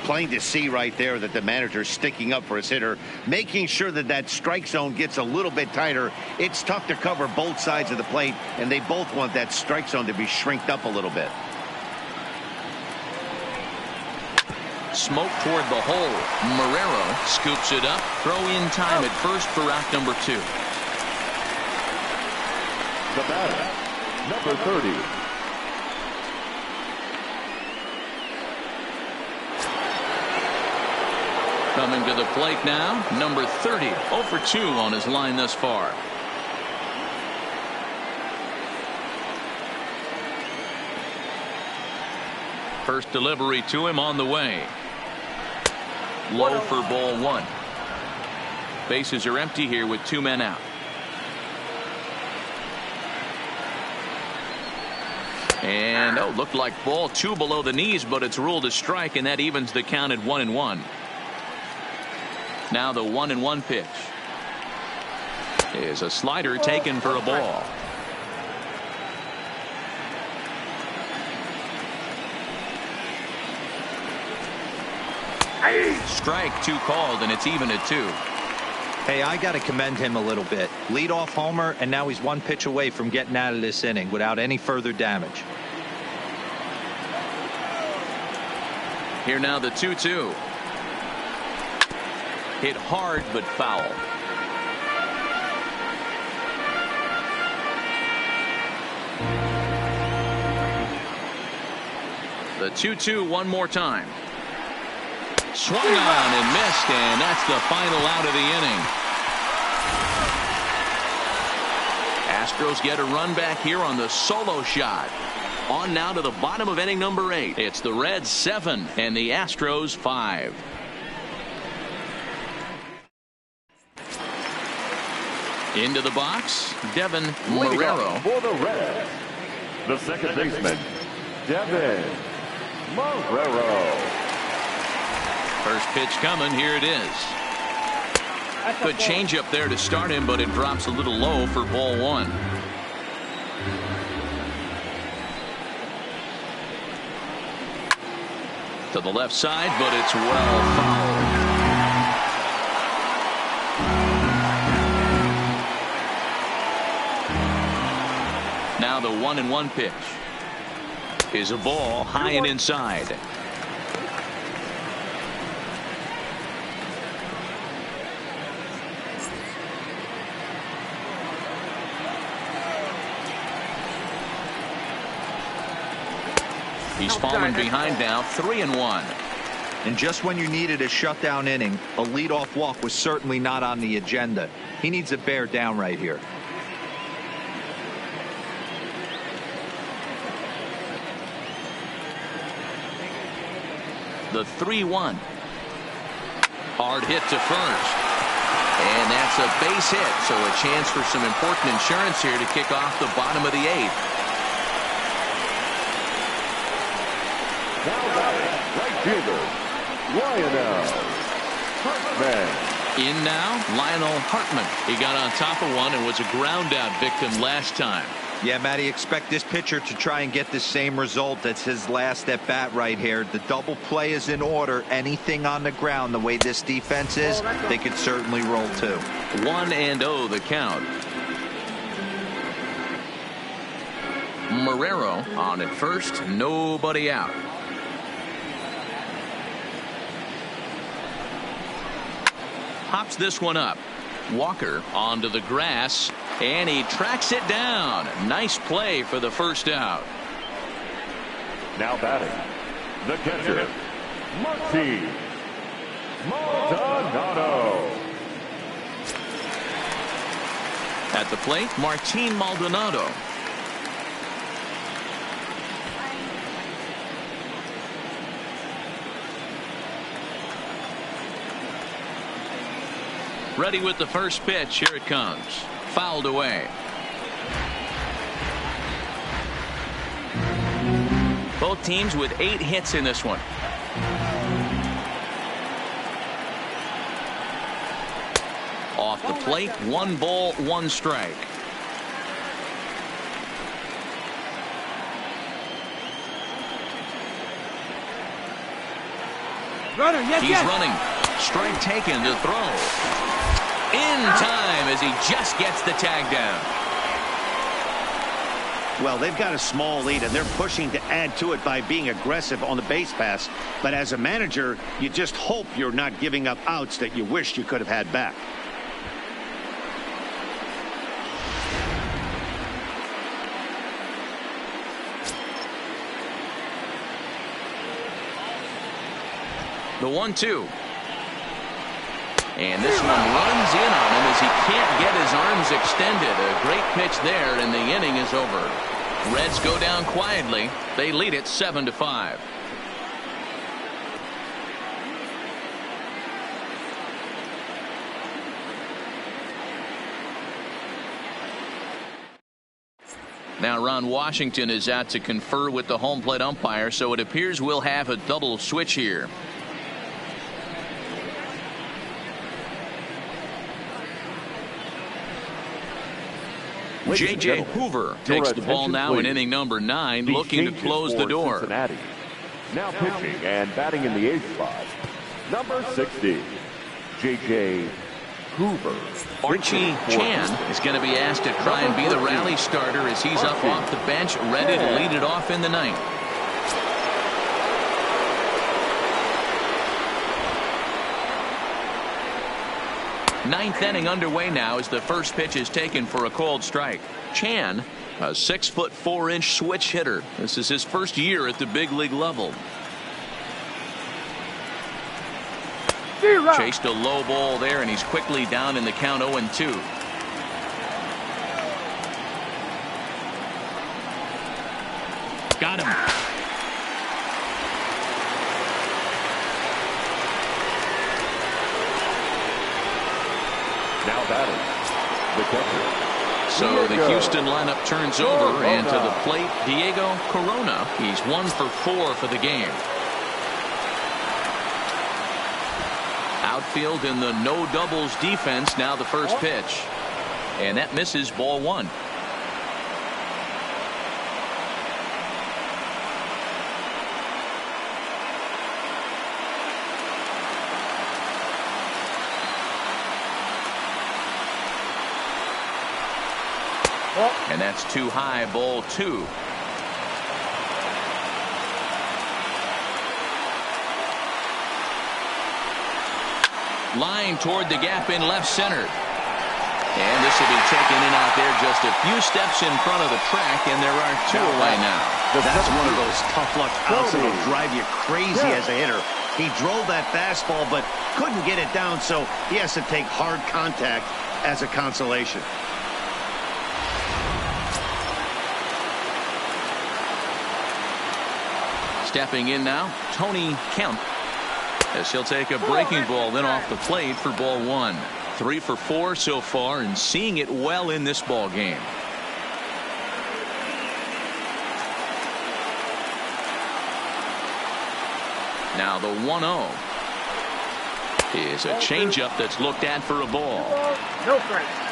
Plain to see right there that the manager's sticking up for his hitter, making sure that that strike zone gets a little bit tighter. It's tough to cover both sides of the plate, and they both want that strike zone to be shrinked up a little bit. Smoke toward the hole. Marrero scoops it up. Throw in time at first for out number 2. The batter, number 30. Coming to the plate now, number 30. 0 for 2 on his line thus far. First delivery to him on the way. Low for ball one. Bases are empty here with 2 men out. And looked like ball 2 below the knees, but it's ruled a strike, and that evens the count at 1-1. Now the 1-1 pitch is a slider taken for a ball. Strike 2 called, and it's even at 2. Hey, I got to commend him a little bit. Leadoff homer, and now he's 1 pitch away from getting out of this inning without any further damage. Here now the 2-2. Hit hard but foul. The 2-2 one more time. Swung on and missed, and that's the final out of the inning. Astros get a run back here on the solo shot. On now to the bottom of inning number 8. It's the Reds 7 and the Astros 5. Into the box, Devin Marrero. For the Reds, the second baseman, Devin Marrero. First pitch coming. Here it is. Good changeup there to start him, but it drops a little low for ball 1. To the left side, but it's well fouled. Now the 1-1 pitch is a ball high and inside. He's fallen behind now, 3-1. And just when you needed a shutdown inning, a leadoff walk was certainly not on the agenda. He needs to bear down right here. The 3-1. Hard hit to first. And that's a base hit, so a chance for some important insurance here to kick off the bottom of the 8th. Now batting, right fielder, Lionel Hartman. In now, Lionel Hartman. He got on top of one and was a ground out victim last time. Yeah, Matty, expect this pitcher to try and get the same result. That's his last at bat right here. The double play is in order. Anything on the ground, the way this defense is, they could certainly roll too. 1-0 the count. Marrero on at first, nobody out. Pops this one up. Walker onto the grass, and he tracks it down. Nice play for the first out. Now batting, the catcher, Martin Maldonado. At the plate, Martin Maldonado. Ready with the first pitch. Here it comes. Fouled away. Both teams with 8 hits in this one. Off the plate, 1 ball, 1 strike. Runner, yes, He's running. Strike taken to throw. In time as he just gets the tag down. Well, they've got a small lead, and they're pushing to add to it by being aggressive on the base pass. But as a manager, you just hope you're not giving up outs that you wish you could have had back. The 1-2. And this one runs in on him as he can't get his arms extended. A great pitch there, and the inning is over. Reds go down quietly. They lead it 7-5. Now Ron Washington is out to confer with the home plate umpire, so it appears we'll have a double switch here. J.J. Hoover takes the ball now in inning number 9, looking to close the door. Cincinnati. Now pitching and batting in the 8th spot, number 60, J.J. Hoover. Archie Chan is going to be asked to try and be the rally starter as he's up off the bench, ready to lead it off in the 9th. Ninth inning underway now as the first pitch is taken for a called strike. Chan, a 6'4" switch hitter. This is his first year at the big league level. Chased a low ball there, and he's quickly down in the count 0-2. Got him. Now batting, the catcher. So the Houston lineup turns over, and to the plate, Diego Corona. He's 1 for 4 for the game. Outfield in the no doubles defense. Now the first pitch, and that misses, ball 1. And that's too high, ball 2. Line toward the gap in left center. And this will be taken in out there just a few steps in front of the track, and there are 2 away now. That's one of those tough luck outs that will drive you crazy as a hitter. He drove that fastball but couldn't get it down, so he has to take hard contact as a consolation. Stepping in now, Tony Kemp, as he'll take a breaking ball then off the plate for ball 1. 3 for 4 so far, and seeing it well in this ball game. Now the 1-0 is a changeup that's looked at for a ball. No strikes.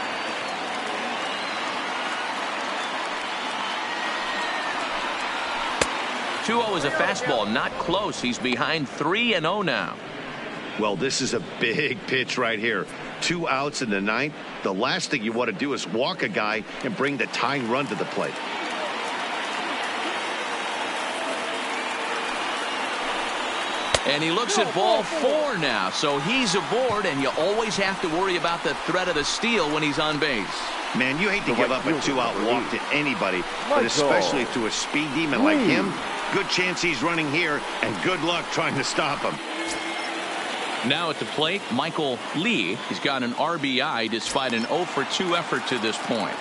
Is a fastball, not close. He's behind 3-0 now. Well, this is a big pitch right here. 2 outs in the 9th. The last thing you want to do is walk a guy and bring the tying run to the plate. And he looks at ball 4 now, so he's aboard, and you always have to worry about the threat of the steal when he's on base. Man, you hate to give up a 2-out walk to anybody, but especially to a speed demon like him. Good chance he's running here, and good luck trying to stop him. Now at the plate, Michael Lee. He's got an RBI despite an 0 for 2 effort to this point.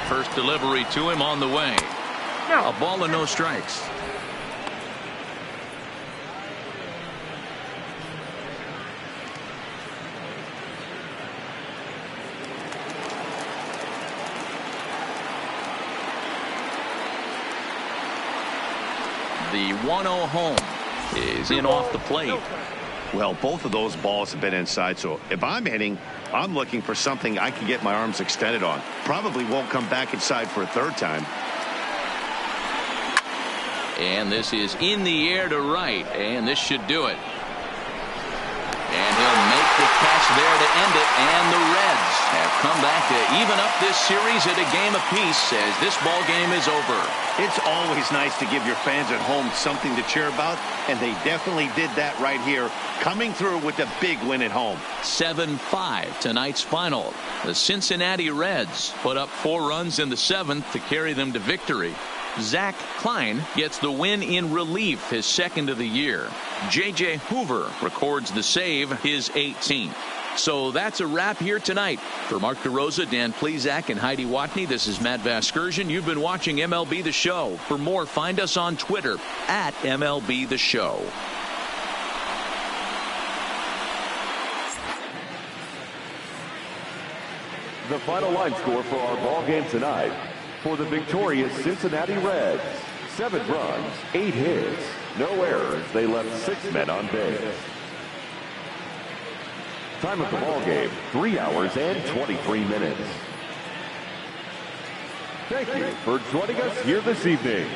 First delivery to him on the way. A ball and no strikes. The 1-0 home is in off the plate. Well, both of those balls have been inside, so if I'm hitting, I'm looking for something I can get my arms extended on. Probably won't come back inside for a 3rd time. And this is in the air to right, and this should do it. And he'll make the catch there to end it, and the Reds have come back to even up this series at a game apiece as this ball game is over. It's always nice to give your fans at home something to cheer about, and they definitely did that right here, coming through with a big win at home. 7-5 tonight's final. The Cincinnati Reds put up 4 runs in the 7th to carry them to victory. Zach Klein gets the win in relief, his 2nd of the year. J.J. Hoover records the save, his 18th. So that's a wrap here tonight. For Mark DeRosa, Dan Plezak, and Heidi Watney, this is Matt Vasgersian. You've been watching MLB The Show. For more, find us on Twitter at MLB The Show. The final line score for our ball game tonight. For the victorious Cincinnati Reds, 7 runs, 8 hits, no errors. They left 6 men on base. Time of the ball game, 3 hours and 23 minutes. Thank you for joining us here this evening.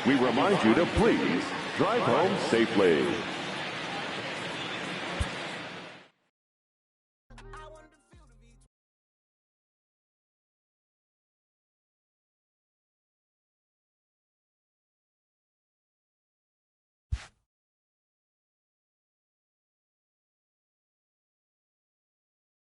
We remind you to please drive home safely.